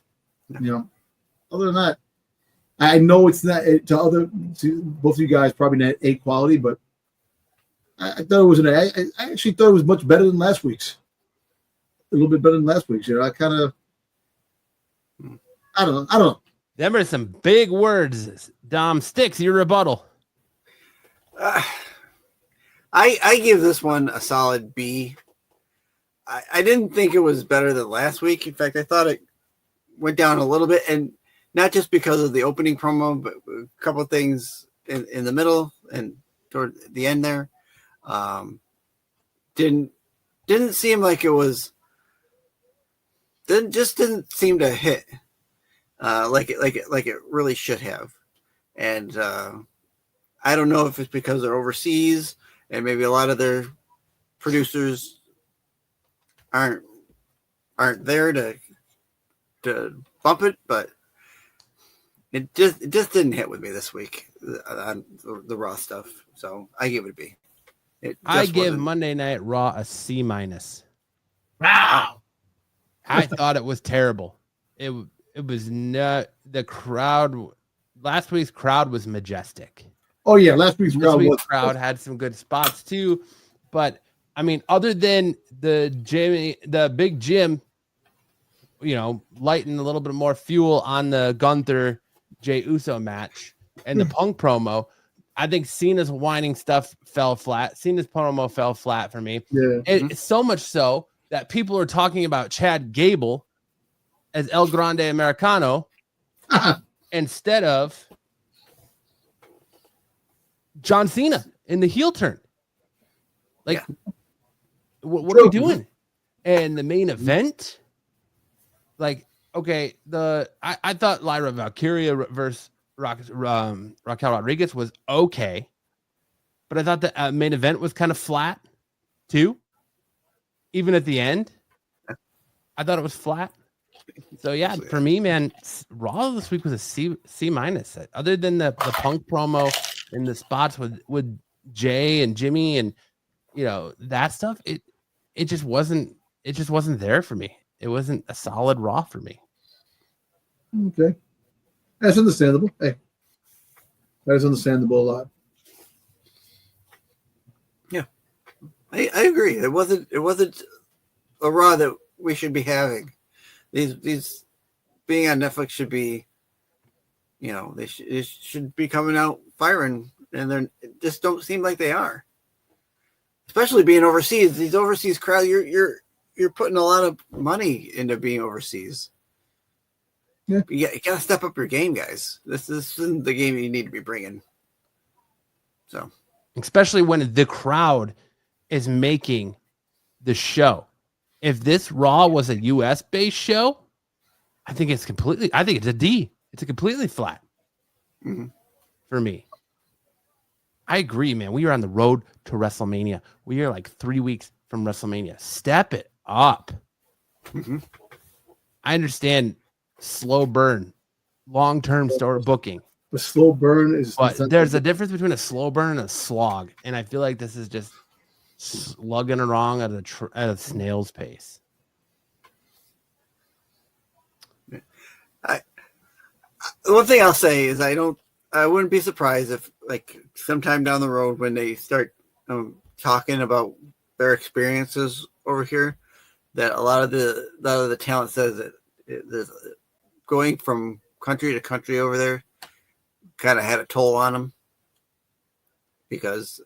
Other than that, I know it's not to both of you guys probably not A quality, but I thought it was an A. I actually thought it was much better than last week's. A little bit better than last week's. I don't know. Them are some big words. Dom, Sticks, your rebuttal. I give this one a solid B. I didn't think it was better than last week. In fact, I thought it went down a little bit, and not just because of the opening promo, but a couple of things in the middle and toward the end there. Didn't seem like it was. Didn't seem to hit like it really should have, and I don't know if it's because they're overseas. And maybe a lot of their producers aren't there to bump it, but it just didn't hit with me this week on the Raw stuff. So I give it a B. I give Monday Night Raw a C-. Wow. I thought it was terrible. It was not the crowd. Last week's crowd was majestic. Oh yeah, last week's crowd had some good spots too, but I mean, other than the big Jim, lighting a little bit more fuel on the Gunther Jey Uso match and the Punk promo, I think Cena's whining stuff fell flat. Cena's promo fell flat for me. Yeah. It's so much so that people are talking about Chad Gable as El Grande Americano instead of John Cena in the heel turn. What are we doing? And the main event, okay, I thought Lyra Valkyria versus Raquel Rodriguez was okay, but I thought the main event was kind of flat too. Even at the end, I thought it was flat. So yeah, for me, man, Raw this week was a C minus. Other than the Punk promo and the spots with Jay and Jimmy and that stuff, it just wasn't there for me. It wasn't a solid Raw for me. Okay, that's understandable. Hey, that is understandable a lot. Yeah, I agree. It wasn't a Raw that we should be having. These being on Netflix should be, they should be coming out firing, and they just don't seem like they are. Especially being overseas, these overseas crowd, you're putting a lot of money into being overseas. Yeah, you gotta step up your game, guys. This isn't the game you need to be bringing. So, especially when the crowd is making the show. If this Raw was a US based show, I think it's a D. It's a completely flat for me. I agree, man. We are on the road to WrestleMania. We are like 3 weeks from WrestleMania. Step it up. I understand slow burn, long-term store booking. The slow burn is. But there's a difference between a slow burn and a slog, and I feel like this is just slugging along at a snail's pace. One thing I'll say is I wouldn't be surprised if, like, sometime down the road when they start talking about their experiences over here, that a lot of the talent says that going from country to country over there kind of had a toll on them, because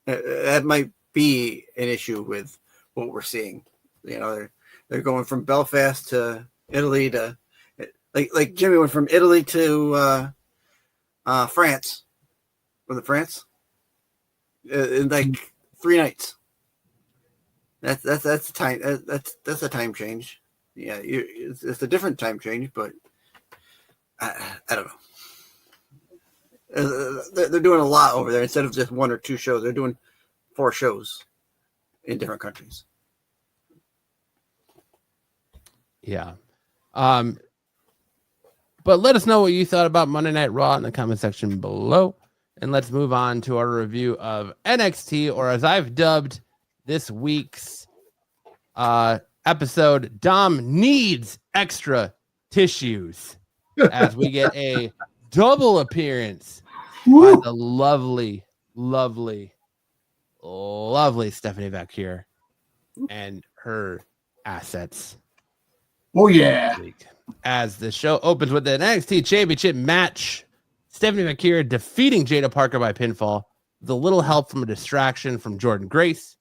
that might be an issue with what we're seeing. They're going from Belfast to Italy to like Jimmy went from Italy to France. Was it France? In like 3 nights. That's a time. That's a time change. Yeah, it's a different time change, but I don't know. They're doing a lot over there. Instead of just 1 or 2 shows, they're doing 4 shows in different countries. Yeah. But let us know what you thought about Monday Night Raw in the comment section below. And let's move on to our review of NXT, or as I've dubbed this week's episode, Dom Needs Extra Tissues, as we get a double appearance by the lovely, lovely, lovely Stephanie Valkyrie and her assets. Oh, yeah. As the show opens with the NXT Championship match, Stephanie Valkyrie defeating Jada Parker by pinfall with a little help from a distraction from Jordan Grace.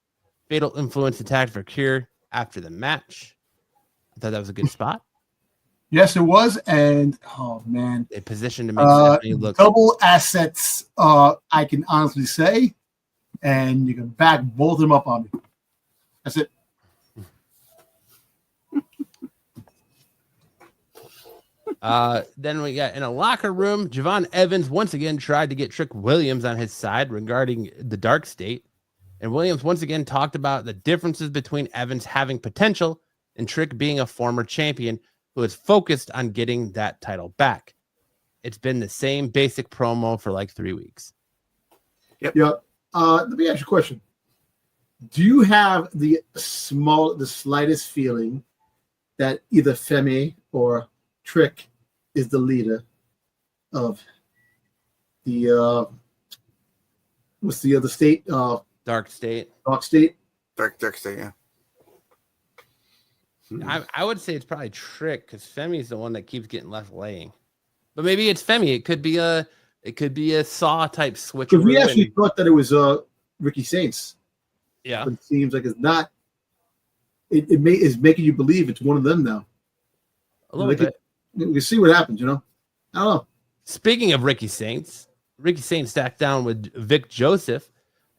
Fatal Influence attacked Valkyrie after the match. I thought that was a good spot. Yes, it was. And, oh, man. They positioned to make Stephanie look double assets, I can honestly say. And you can back both of them up on me. That's it. Then we got in a locker room, Javon Evans once again tried to get Trick Williams on his side regarding the Dark State. And Williams once again talked about the differences between Evans having potential and Trick being a former champion who is focused on getting that title back. It's been the same basic promo for like 3 weeks. Yep. Let me ask you a question. Do you have the slightest feeling that either Femi or Trick is the leader of the what's the other state? Dark State. Dark State. Dark State, yeah. I would say it's probably Trick, because Femi's the one that keeps getting left laying. But maybe it's Femi. It could be a Saw type switch. Because we actually thought that it was Ricky Saints. Yeah. But it seems like it's not. It's making you believe it's one of them now. A little bit. We can see what happens, I don't know. Speaking of Ricky Saints sat down with Vic Joseph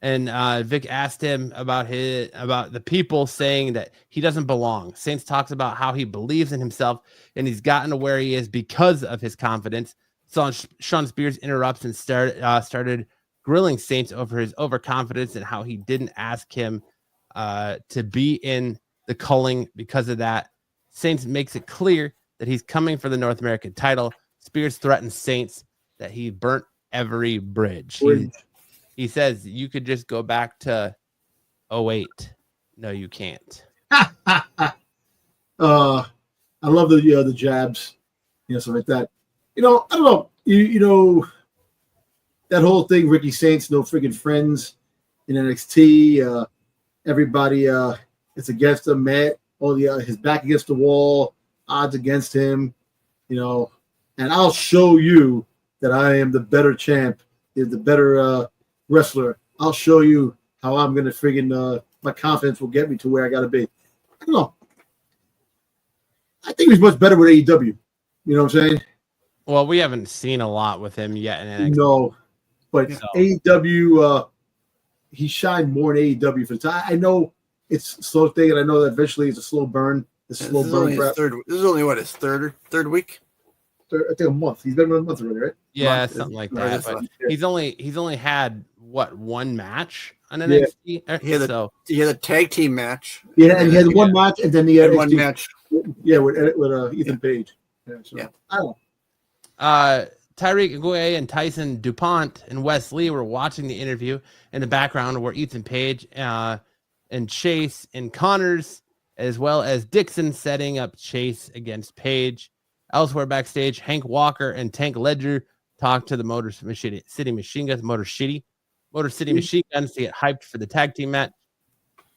And Vic asked him about the people saying that he doesn't belong. Saints talks about how he believes in himself and he's gotten to where he is because of his confidence. So Sean Spears interrupts and started grilling Saints over his overconfidence and how he didn't ask him to be in the culling because of that. Saints makes it clear that he's coming for the North American title. Spears threatens Saints that he burnt every bridge. He says you could just go back to 08. No, you can't. I love the jabs, stuff like that. I don't know. That whole thing, Ricky Saints, no freaking friends in NXT. Everybody it's against him, Matt. His back against the wall, odds against him, and I'll show you that I am the better champ, the better wrestler. I'll show you how I'm going to friggin' my confidence will get me to where I got to be. I don't know. I think he's much better with AEW. You know what I'm saying? Well, we haven't seen a lot with him yet in NXT. No, but AEW, he shined more in AEW for the time. I know it's a slow thing, and I know that eventually it's a slow burn. This is only his third week. I think a month. He's been a month already, right? Yeah, something like that. But he's only had one match on NXT. Yeah. He had a tag team match. Yeah, and he had one match, and then he had one match. Yeah, with Ethan Page. Yeah, I don't know. Tyreek Guay and Tyson DuPont and Wes Lee were watching the interview. In the background were Ethan Page and Chase and Connors, as well as Dixon setting up Chase against Page. Elsewhere backstage, Hank Walker and Tank Ledger talked to the Motor City Machine Guns to get hyped for the tag team match.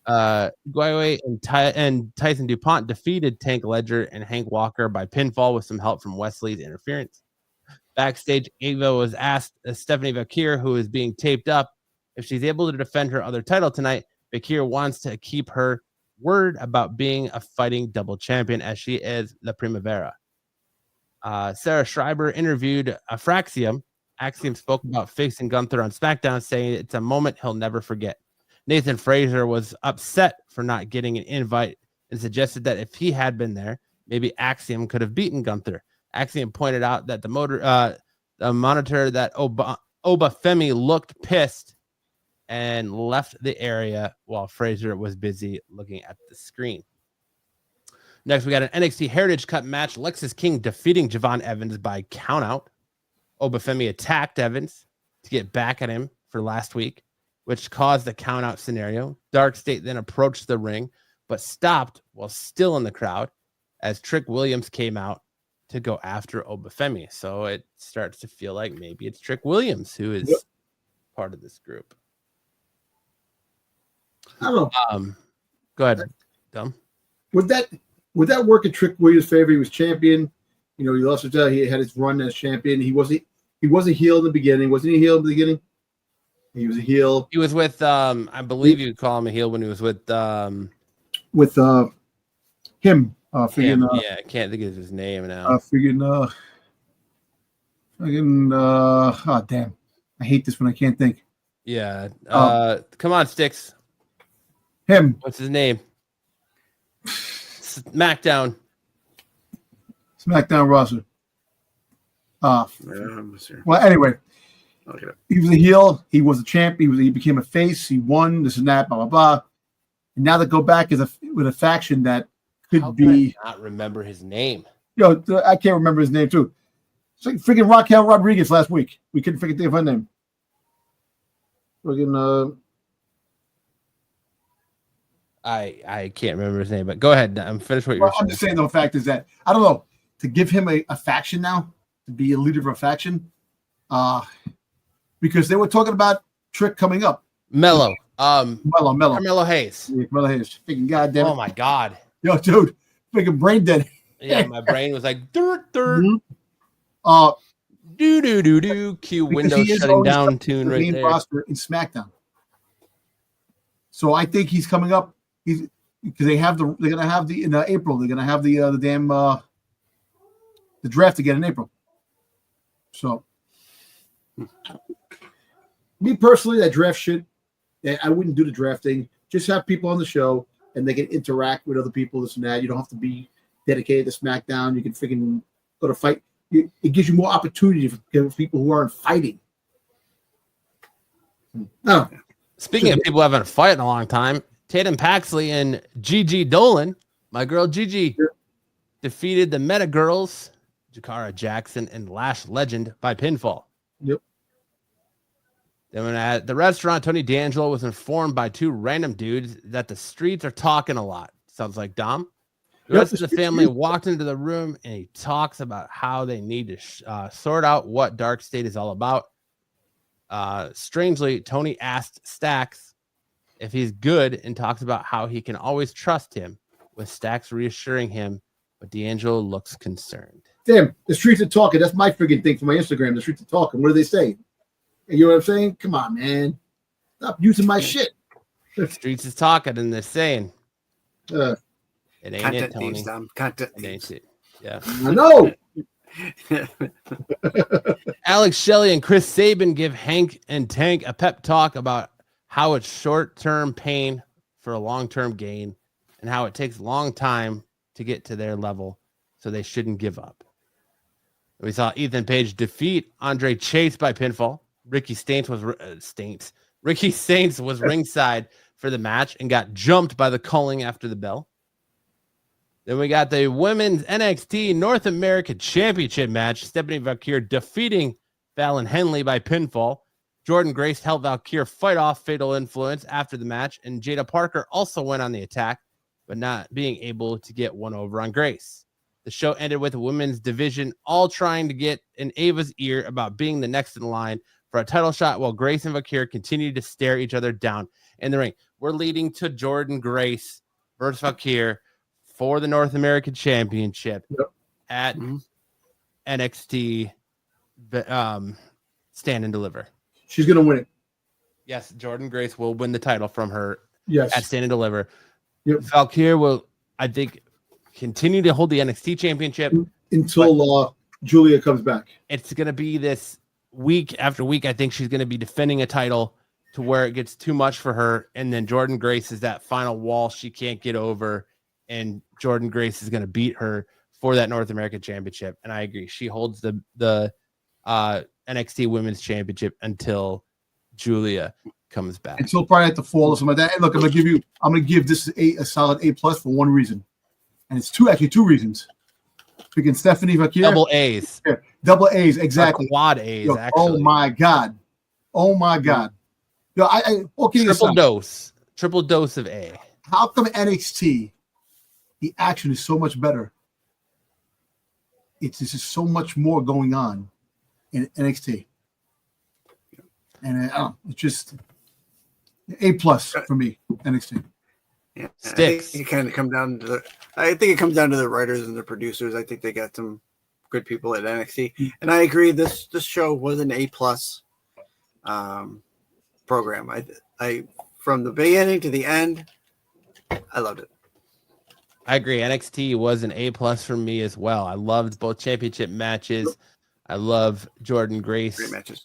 Guay and Tyson DuPont defeated Tank Ledger and Hank Walker by pinfall with some help from Wesley's interference. Backstage, Ava was asked Stephanie Vakir, who is being taped up, if she's able to defend her other title tonight. Vakir wants to keep her word about being a fighting double champion as she is La Primavera. Sarah Schreiber interviewed Fraxium. Axiom spoke about facing Gunther on SmackDown, saying it's a moment he'll never forget. Nathan Fraser was upset for not getting an invite and suggested that if he had been there, maybe Axiom could have beaten Gunther. Axiom pointed out that the monitor that Obafemi looked pissed and left the area while Fraser was busy looking at the screen. Next, we got an NXT Heritage Cup match. Lexis King defeating Javon Evans by countout. Obafemi attacked Evans to get back at him for last week, which caused the countout scenario. Dark State then approached the ring, but stopped while still in the crowd as Trick Williams came out to go after Obafemi. So it starts to feel like maybe it's Trick Williams who is part of this group. I don't know. Go ahead, Dom. Would that work in Trick Williams' favor? He was champion. He lost his title. He had his run as champion. He wasn't heel in the beginning. Wasn't he heel in the beginning? He was a heel. He was with I believe you could call him a heel when he was with him. I can't think of his name now. Oh damn. I hate this when I can't think. Yeah. Come on, Sticks. Him. What's his name? SmackDown roster. Well, anyway, okay. He was a heel. He was a champ. He became a face. He won this and that. Blah blah blah. And now they go back with a faction that could be. I not remember his name. I can't remember his name too. It's like freaking Raquel Rodriguez last week. We couldn't freaking think of her name. Freaking. I can't remember his name, but go ahead. I'm finished what you're saying. I'm just saying the fact is that I don't know, to give him a faction now, to be a leader of a faction, because they were talking about Trick coming up. Mello. Mello. Carmelo Hayes. Yeah, Mello Hayes. Freaking goddamn. Oh my god. Yo, dude, freaking brain dead. Yeah, my brain was like dirt. Mm-hmm. Do. Cue Windows shutting down tune right there. Roster in SmackDown. So I think he's coming up. He's because they're gonna have in April. They're gonna have the damn the draft again in April. So me personally, that draft shit I wouldn't do the drafting. Just have people on the show, and they can interact with other people, this and that. You don't have to be dedicated to SmackDown. You can freaking go to fight. It gives you more opportunity for people who aren't fighting. No. Speaking of people who haven't fought in a long time, Tatum Paxley and Gigi Dolan, my girl Gigi, defeated the Meta Girls, Jakara Jackson and Lash Legend by pinfall. Yep. Then when at the restaurant, Tony D'Angelo was informed by two random dudes that the streets are talking a lot. Sounds like Dom. The rest of the family walked into the room, and he talks about how they need to sort out what Dark State is all about. Strangely, Tony asked Stax if he's good and talks about how he can always trust him, with Stax reassuring him, but D'Angelo looks concerned. Damn, the streets are talking. That's my freaking thing for my Instagram. The streets are talking. What do they say? You know what I'm saying? Come on, man. Stop using my shit. The streets is talking, and they're saying Uh, it ain't Content it, Tony. thieves, Dom. Content It ain't thieves. it. Yeah. I know. Alex Shelley and Chris Sabin give Hank and Tank a pep talk about how it's short-term pain for a long-term gain and how it takes a long time to get to their level, so they shouldn't give up. We saw Ethan Page defeat Andre Chase by pinfall. Ricky Saints was ringside for the match and got jumped by the calling after the bell. Then we got the women's NXT North America Championship match. Stephanie Valkyrie defeating Fallon Henley by pinfall. Jordan Grace helped Valkyrie fight off Fatal Influence after the match, and Jada Parker also went on the attack, but not being able to get one over on Grace. The show ended with the women's division all trying to get in Ava's ear about being the next in line for a title shot, while Grace and Valkyrie continued to stare each other down in the ring. We're leading to Jordan Grace versus Valkyrie for the North American Championship at NXT Stand and Deliver. She's going to win it. Yes, Jordan Grace will win the title from her Yes. at Stand and Deliver. Yep. Valkyrie will, I think, continue to hold the NXT Championship until Julia comes back. It's going to be this week after week. I think she's going to be defending a title to where it gets too much for her. And then Jordan Grace is that final wall she can't get over. And Jordan Grace is going to beat her for that North American Championship. And I agree. She holds the NXT Women's Championship until Julia comes back. Until probably at the fall or something like that. And look, I'm gonna give this a solid A+ for one reason. And it's two reasons. Freaking Stephanie Valkyrie. Double A's. Yeah, double A's, exactly. Or quad A's, Yo, actually. Oh my God. Yo, Triple dose of A. How come NXT, the action is so much better? This is so much more going on in NXT. And it's just A+ for me, NXT. Yeah, Sticks. I think it comes down to the writers and the producers. I think they got some good people at NXT, and I agree. This show was an A+ program. I from the beginning to the end, I loved it. I agree. NXT was an A+ for me as well. I loved both championship matches. I love Jordan Grace Great matches.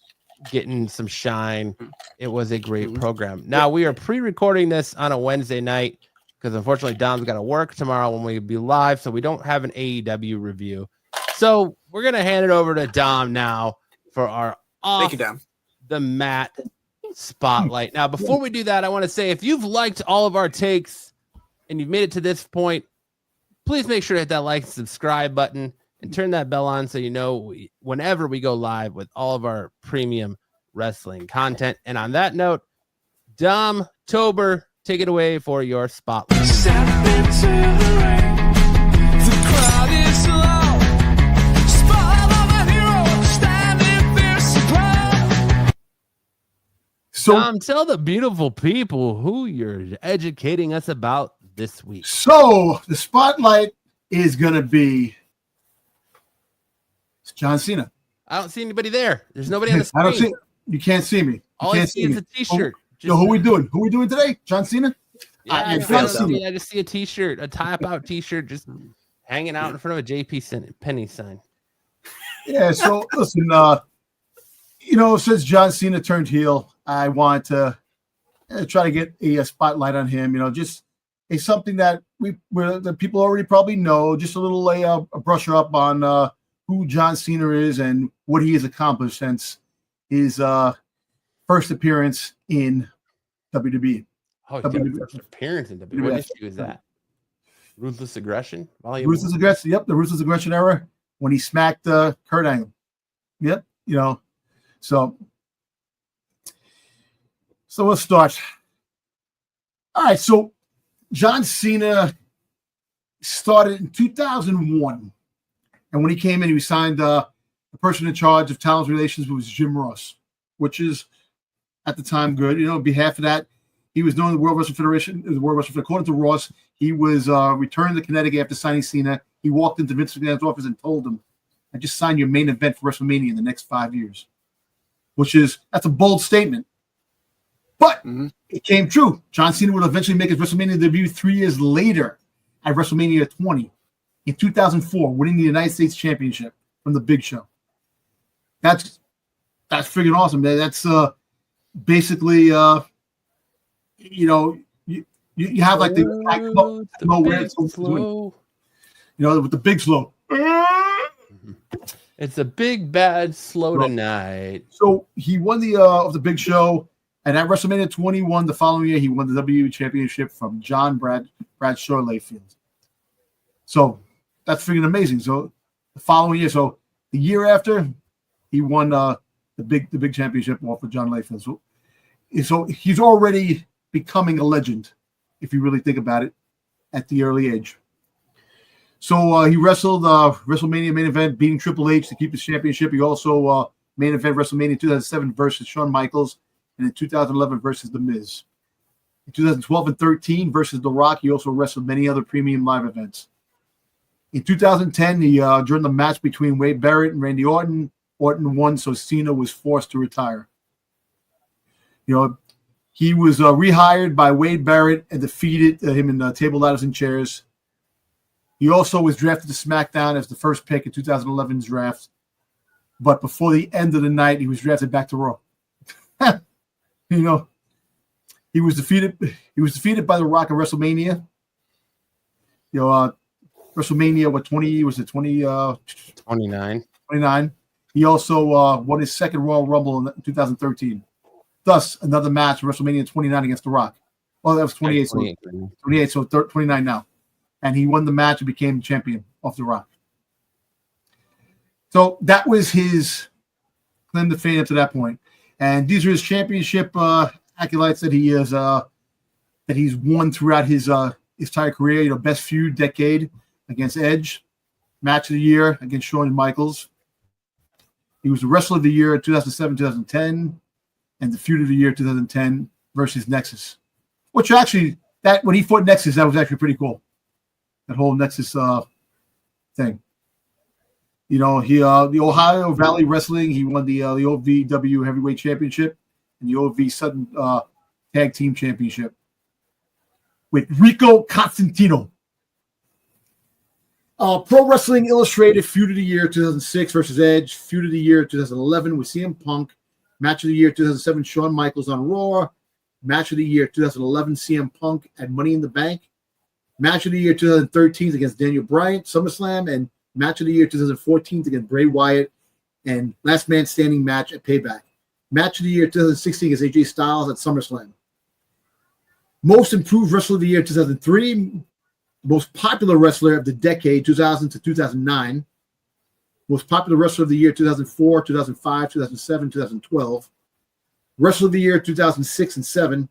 getting some shine. It was a great program. Now we are pre-recording this on a Wednesday night because unfortunately Dom's got to work tomorrow when we be live, so we don't have an AEW review. So we're gonna hand it over to Dom now for our Thank you, Dom. the mat spotlight. Now, before we do that, I want to say if you've liked all of our takes and you've made it to this point, please make sure to hit that like and subscribe button and turn that bell on so you know whenever we go live with all of our premium wrestling content. And on that note, Dom Tober, take it away for your spotlight. Step into the ring. The crowd is loud. Spotlight on my hero, standing fierce and proud. So, Dom, tell the beautiful people who you're educating us about this week. so the spotlight is going to be John Cena. I don't see anybody there. There's nobody on the screen. I don't see. You can't see me. You All I can't see is a T-shirt. Yo, who we doing? Who we doing today? John Cena? Yeah, I I don't just see a T-shirt, a tie-up T-shirt, just hanging out in front of a JP Penny sign. Yeah. So listen, since John Cena turned heel, I want to try to get a spotlight on him. Just it's something that that people already probably know. Just a little a brusher up on who John Cena is and what he has accomplished since his first appearance in WWE. Oh, he's got a first appearance in WWE. What issue is that? Ruthless Aggression? Ruthless Aggression. Yep, the Ruthless Aggression era when he smacked Kurt Angle. Yep, so let's start. All right, so John Cena started in 2001, and when he came in, he was signed the person in charge of talent relations was Jim Ross, which is at the time good. On behalf of that, he was known the World Wrestling Federation. According to Ross, he was returned to Connecticut after signing Cena. He walked into Vince McMahon's office and told him, "I just signed your main event for WrestleMania in the next 5 years," that's a bold statement. But it came true. John Cena would eventually make his WrestleMania debut 3 years later at WrestleMania 20 in 2004, winning the United States Championship from the Big Show. That's freaking awesome. That's basically you have like the with the big slow. It's a big bad slow tonight. So he won the Big Show, and at WrestleMania 21 the following year he won the WWE Championship from John Bradshaw Layfield. So that's freaking amazing. So the following year, so the year after, he won the big championship off of John Layfield. So he's already becoming a legend, if you really think about it, at the early age. So he wrestled WrestleMania main event, beating Triple H to keep his championship. He also main event WrestleMania 2007 versus Shawn Michaels, and in 2011 versus The Miz. In 2012 and 13 versus The Rock, he also wrestled many other premium live events. In 2010, he during the match between Wade Barrett and Randy Orton won, so Cena was forced to retire. He was rehired by Wade Barrett and defeated him in table ladders and chairs. He also was drafted to SmackDown as the first pick in 2011's draft. But before the end of the night, he was drafted back to Raw. He was defeated by The Rock at WrestleMania. WrestleMania, 20 was it 20 29. 29. He also won his second Royal Rumble in 2013. Thus, another match, WrestleMania 29 against The Rock. Well, that was 28. 28, so 29 now. And he won the match and became champion of The Rock. So that was his claim to fame up to that point. And these are his championship accolades that he has that he's won throughout his entire career. Best feud decade against Edge, match of the year against Shawn Michaels. He was the Wrestler of the Year in 2007, 2010, and the Feud of the Year 2010 versus Nexus. Which actually, that when he fought Nexus, that was actually pretty cool. That whole Nexus thing. He the Ohio Valley Wrestling, he won the OVW Heavyweight Championship and the OV Sudden Tag Team Championship with Rico Constantino. Pro Wrestling Illustrated Feud of the Year 2006 versus Edge, Feud of the Year 2011 with CM Punk, Match of the Year 2007 Shawn Michaels on Raw, Match of the Year 2011 CM Punk at Money in the Bank, Match of the Year 2013 against Daniel Bryan, SummerSlam, and Match of the Year 2014 against Bray Wyatt, and Last Man Standing match at Payback. Match of the Year 2016 against AJ Styles at SummerSlam. Most Improved Wrestler of the Year 2003, Most Popular Wrestler of the Decade 2000 to 2009, Most Popular Wrestler of the Year 2004, 2005, 2007, 2012, Wrestler of the Year 2006 and 7,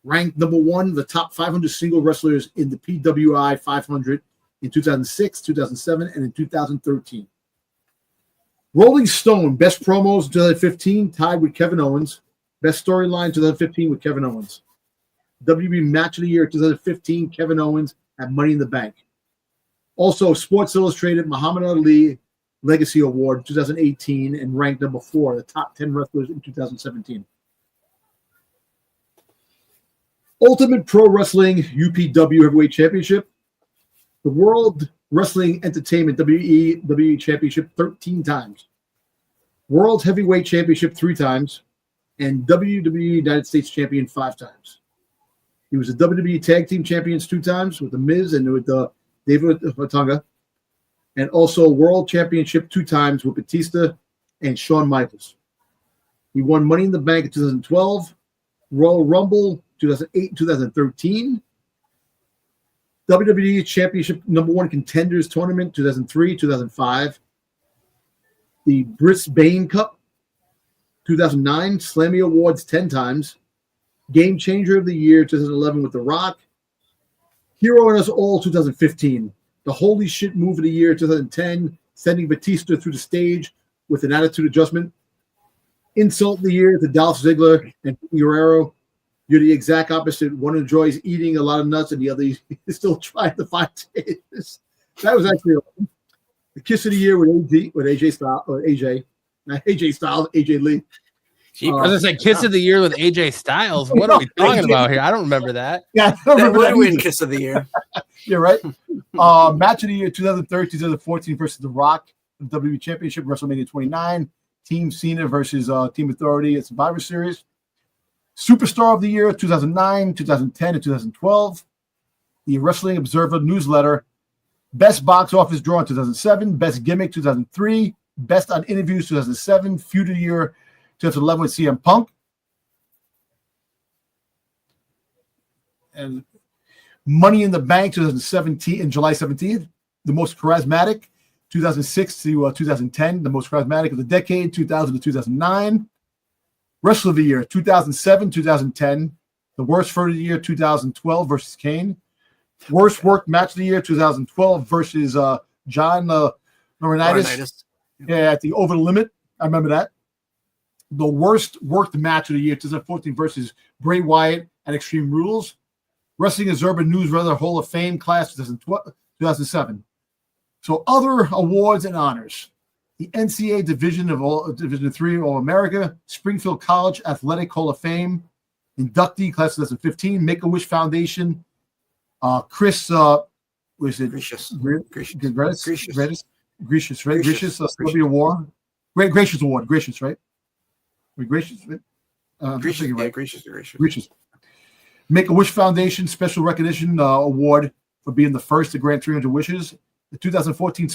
ranked number 1 of the top 500 single wrestlers in the PWI 500 in 2006, 2007, and in 2013. Rolling Stone, Best Promos 2015, tied with Kevin Owens. Best Storyline 2015 with Kevin Owens. WB Match of the Year 2015, Kevin Owens at Money in the Bank. Also, Sports Illustrated Muhammad Ali Legacy Award 2018 and ranked number 4, the top 10 wrestlers in 2017. Ultimate Pro Wrestling UPW Heavyweight Championship. The World Wrestling Entertainment WWE Championship 13 times. World Heavyweight Championship 3 times. and WWE United States champion 5 times. He was the WWE Tag Team Champions 2 times with The Miz and with David Otunga, and also World Championship 2 times with Batista and Shawn Michaels. He won Money in the Bank in 2012, Royal Rumble 2008 and 2013, WWE Championship #1 Contenders Tournament 2003, 2005, the Brisbane Cup 2009, Slammy Awards 10 times, Game Changer of the Year 2011 with The Rock, Hero in Us All 2015, the Holy Shit Move of the Year 2010, sending Batista through the stage with an attitude adjustment, Insult of the Year to Dolph Ziggler and Guerrero. You're the exact opposite. One enjoys eating a lot of nuts, and the other is still trying to find taste. That was actually the Kiss of the Year with AJ Styles, or AJ, not AJ Styles, AJ Lee. I was gonna say Kiss of the Year with AJ Styles. What are we talking about here? I don't remember that. Yeah, I don't remember that win either. Kiss of the Year. You're right. Match of the Year 2013, 2014 versus The Rock, WWE Championship, WrestleMania 29, Team Cena versus Team Authority at Survivor Series. Superstar of the Year 2009, 2010, and 2012. The Wrestling Observer Newsletter. Best Box Office Draw in 2007. Best Gimmick 2003. Best on Interviews 2007. Feud of the Year 2011 with CM Punk. And Money in the Bank 2017 in July 17th. The Most Charismatic 2006 to 2010. The Most Charismatic of the Decade 2000 to 2009. Wrestler of the Year 2007, 2010. The Worst Feud of the Year 2012 versus Kane. Worst Worked Match of the Year 2012 versus John Laurinaitis. Yeah, at the Over the Limit. I remember that. The Worst Worked Match of the Year 2014 versus Bray Wyatt at Extreme Rules. Wrestling Observer Newsletter Hall of Fame Class 2007. So other awards and honors. The NCAA Division 3 All-America, Springfield College Athletic Hall of Fame, inductee class 2015, Make-A-Wish Foundation, Chris, Celebrity Award, Gracious Award, Gracious, right? Gracious, right? Gracious. Make-A-Wish Foundation Special Recognition Award for being the first to grant 300 wishes. The 2014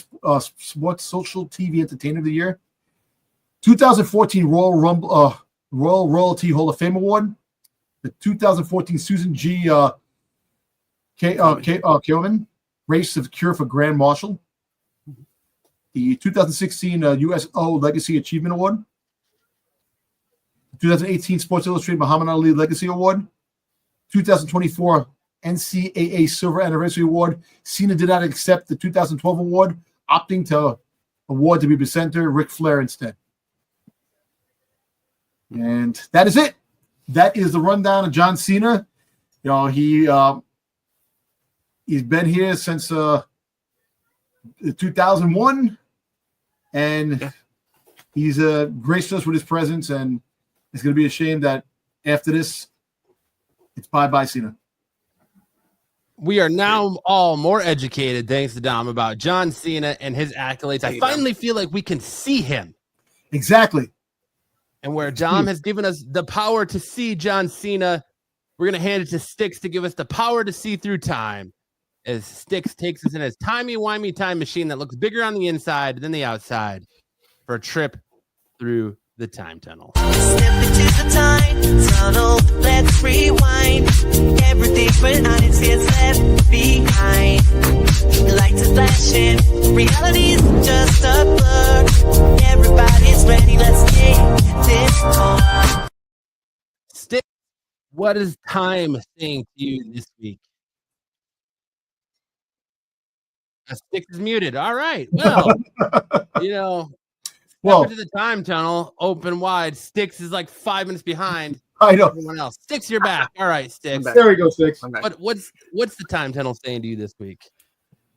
Sports Social TV Entertainer of the Year, 2014 Royal Royalty Hall of Fame Award, the 2014 Susan G. Kelman Race of Cure for Grand Marshal, the 2016 USO Legacy Achievement Award, the 2018 Sports Illustrated Muhammad Ali Legacy Award, 2024 NCAA Silver Anniversary Award. Cena did not accept the 2012 award, opting to award to be presenter Ric Flair instead. And that is it. That is the rundown of John Cena. You know, he's been here since 2001, and he's graced us with his presence. And it's going to be a shame that after this, it's bye-bye Cena. We are now all more educated, thanks to Dom, about John Cena and his accolades. I finally feel like we can see him. Exactly. And where Dom has given us the power to see John Cena, we're going to hand it to Styx to give us the power to see through time. As Styx takes us in his timey-wimey time machine that looks bigger on the inside than the outside for a trip through the time tunnel. Step into the time tunnel, let's rewind. Everything but honest gets left behind. Lights are flashing, reality's just a blur. Everybody's ready, let's take this on. Styx, what is time saying to you this week? Styx is muted. All right. Well, you know, into the time tunnel, open wide. Styx is like 5 minutes behind. I know. Everyone else. Styx, you're back. All right, Styx. There we go, Styx. But what's the time tunnel saying to you this week?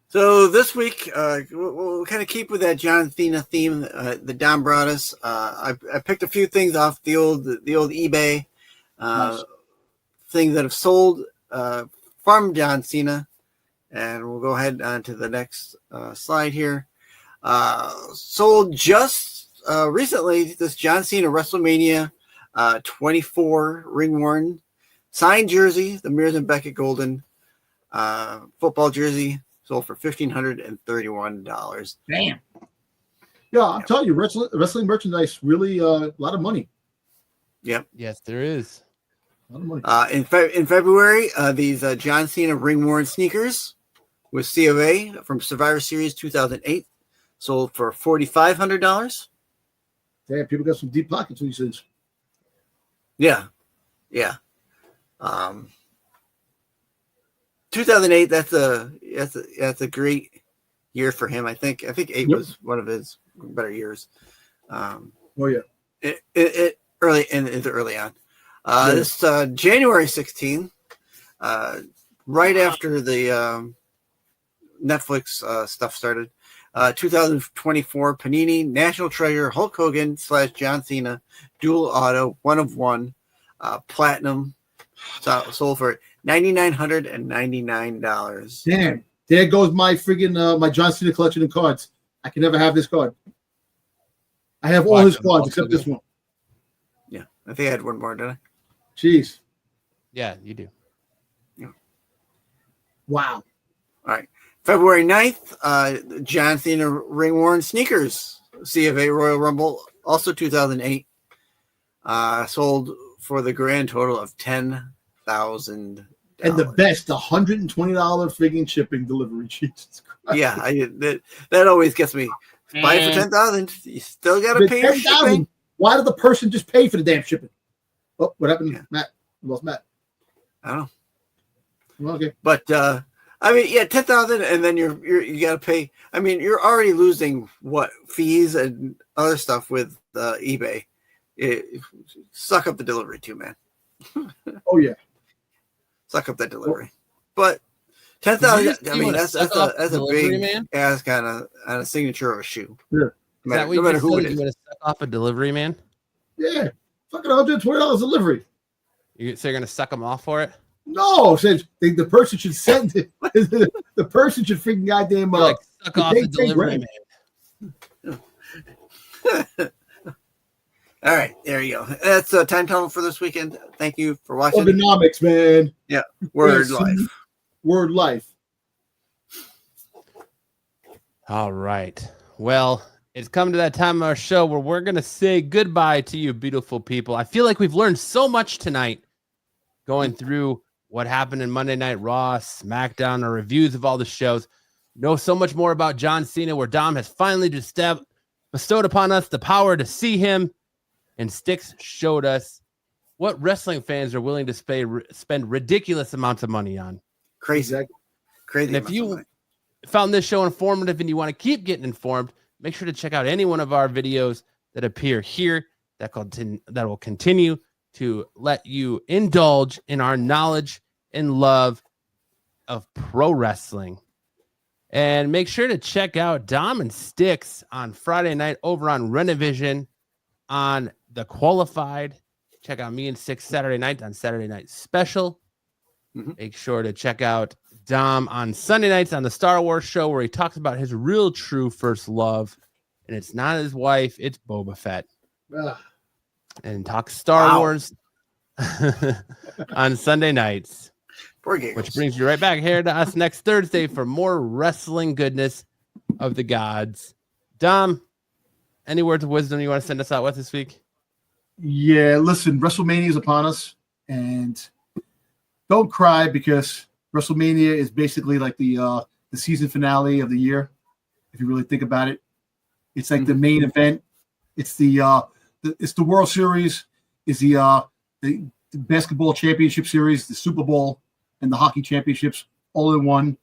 So this week, we'll kind of keep with that John Cena theme that Don brought us. I picked a few things off the old eBay things that have sold from John Cena, and we'll go ahead on to the next slide here. Sold just recently, this John Cena WrestleMania 24 ring worn signed jersey, the Mears and Beckett Golden football jersey, sold for $1,531. Damn. Yeah, I'm telling you, wrestling merchandise really a lot of money. Yep. Yes, there is. A lot of money. In February, these John Cena ring worn sneakers with C of A from Survivor Series 2008 sold for $4,500. Damn, people got some deep pockets these days. Yeah. 2008. That's a great year for him. I think 8 was one of his better years. Oh yeah. It early on. This January 16th, right after the Netflix stuff started, 2024 Panini National Treasure Hulk Hogan / John Cena dual auto 1 of 1 platinum sold for $9,999. Damn, there goes my friggin' my John Cena collection of cards. I can never have this card. I have all his cards except this one. Yeah, I think I had one more, didn't I? Jeez. Yeah, you do. Yeah. Wow. All right. February 9th, John Cena ring worn sneakers, C of A Royal Rumble, also 2008, sold for the grand total of $10,000. And the best, $120 friggin' shipping delivery. Jesus Christ. Yeah, that always gets me. Buy it for $10,000. You still got to pay your shipping. Why did the person just pay for the damn shipping? Oh, what happened? Yeah. Matt. We lost Matt. I don't know. Well, okay. But I mean, yeah, 10,000, and then you got to pay. I mean, you're already losing what fees and other stuff with eBay. Suck up the delivery too, man. Oh yeah, suck up that delivery. But 10,000. I mean, that's a big ass kind of on a signature of a shoe. Yeah. No matter who it is. You want to suck off a delivery man? Yeah, fucking $120 delivery. So you're gonna suck them off for it? No, says the person should send it. The person should freaking goddamn suck off the delivery man. All right, there you go. That's time tunnel for this weekend. Thank you for watching. Ergonomics, man. Yeah, word life. Word life. All right. Well, it's come to that time of our show where we're going to say goodbye to you, beautiful people. I feel like we've learned so much tonight going through what happened in Monday Night Raw, SmackDown, our reviews of all the shows. Know so much more about John Cena, where Dom has finally just bestowed upon us the power to see him, and Styx showed us what wrestling fans are willing to spend ridiculous amounts of money on. Crazy. And if you found this show informative and you want to keep getting informed, make sure to check out any one of our videos that appear here that will continue to let you indulge in our knowledge and love of pro wrestling. And make sure to check out Dom and Styx on Friday night over on Renovision on The Qualified. Check out me and Styx Saturday night on Saturday Night Special. Mm-hmm. Make sure to check out Dom on Sunday nights on the Star Wars show, where he talks about his real true first love. And it's not his wife, it's Boba Fett. And talks Star Wars on Sunday nights. Which brings you right back here to us next Thursday for more wrestling goodness of the gods. Dom, any words of wisdom you want to send us out with this week? Yeah, listen, WrestleMania is upon us, and don't cry, because WrestleMania is basically like the season finale of the year. If you really think about it, it's like the main event. It's the World Series, is the basketball championship series, the Super Bowl, and the hockey championships all in one.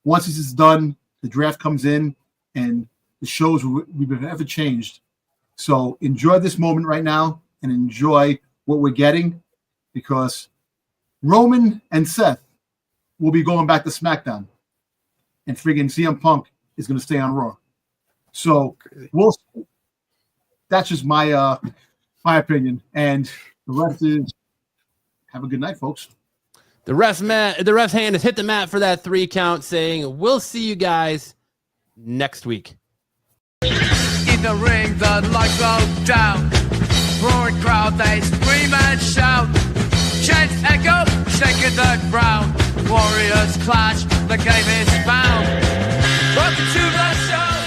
Once this is done, the draft comes in, and the shows we've ever changed. So enjoy this moment right now and enjoy what we're getting, because Roman and Seth will be going back to SmackDown, and friggin' CM Punk is going to stay on Raw. So that's just my opinion, and the rest is have a good night, folks. The ref's hand has hit the mat for that 3 count, saying we'll see you guys next week. In the ring, the lights go down. roaring crowd, they scream and shout. Chants echo, shaking the ground. Warriors clash, the game is bound. Welcome to the show.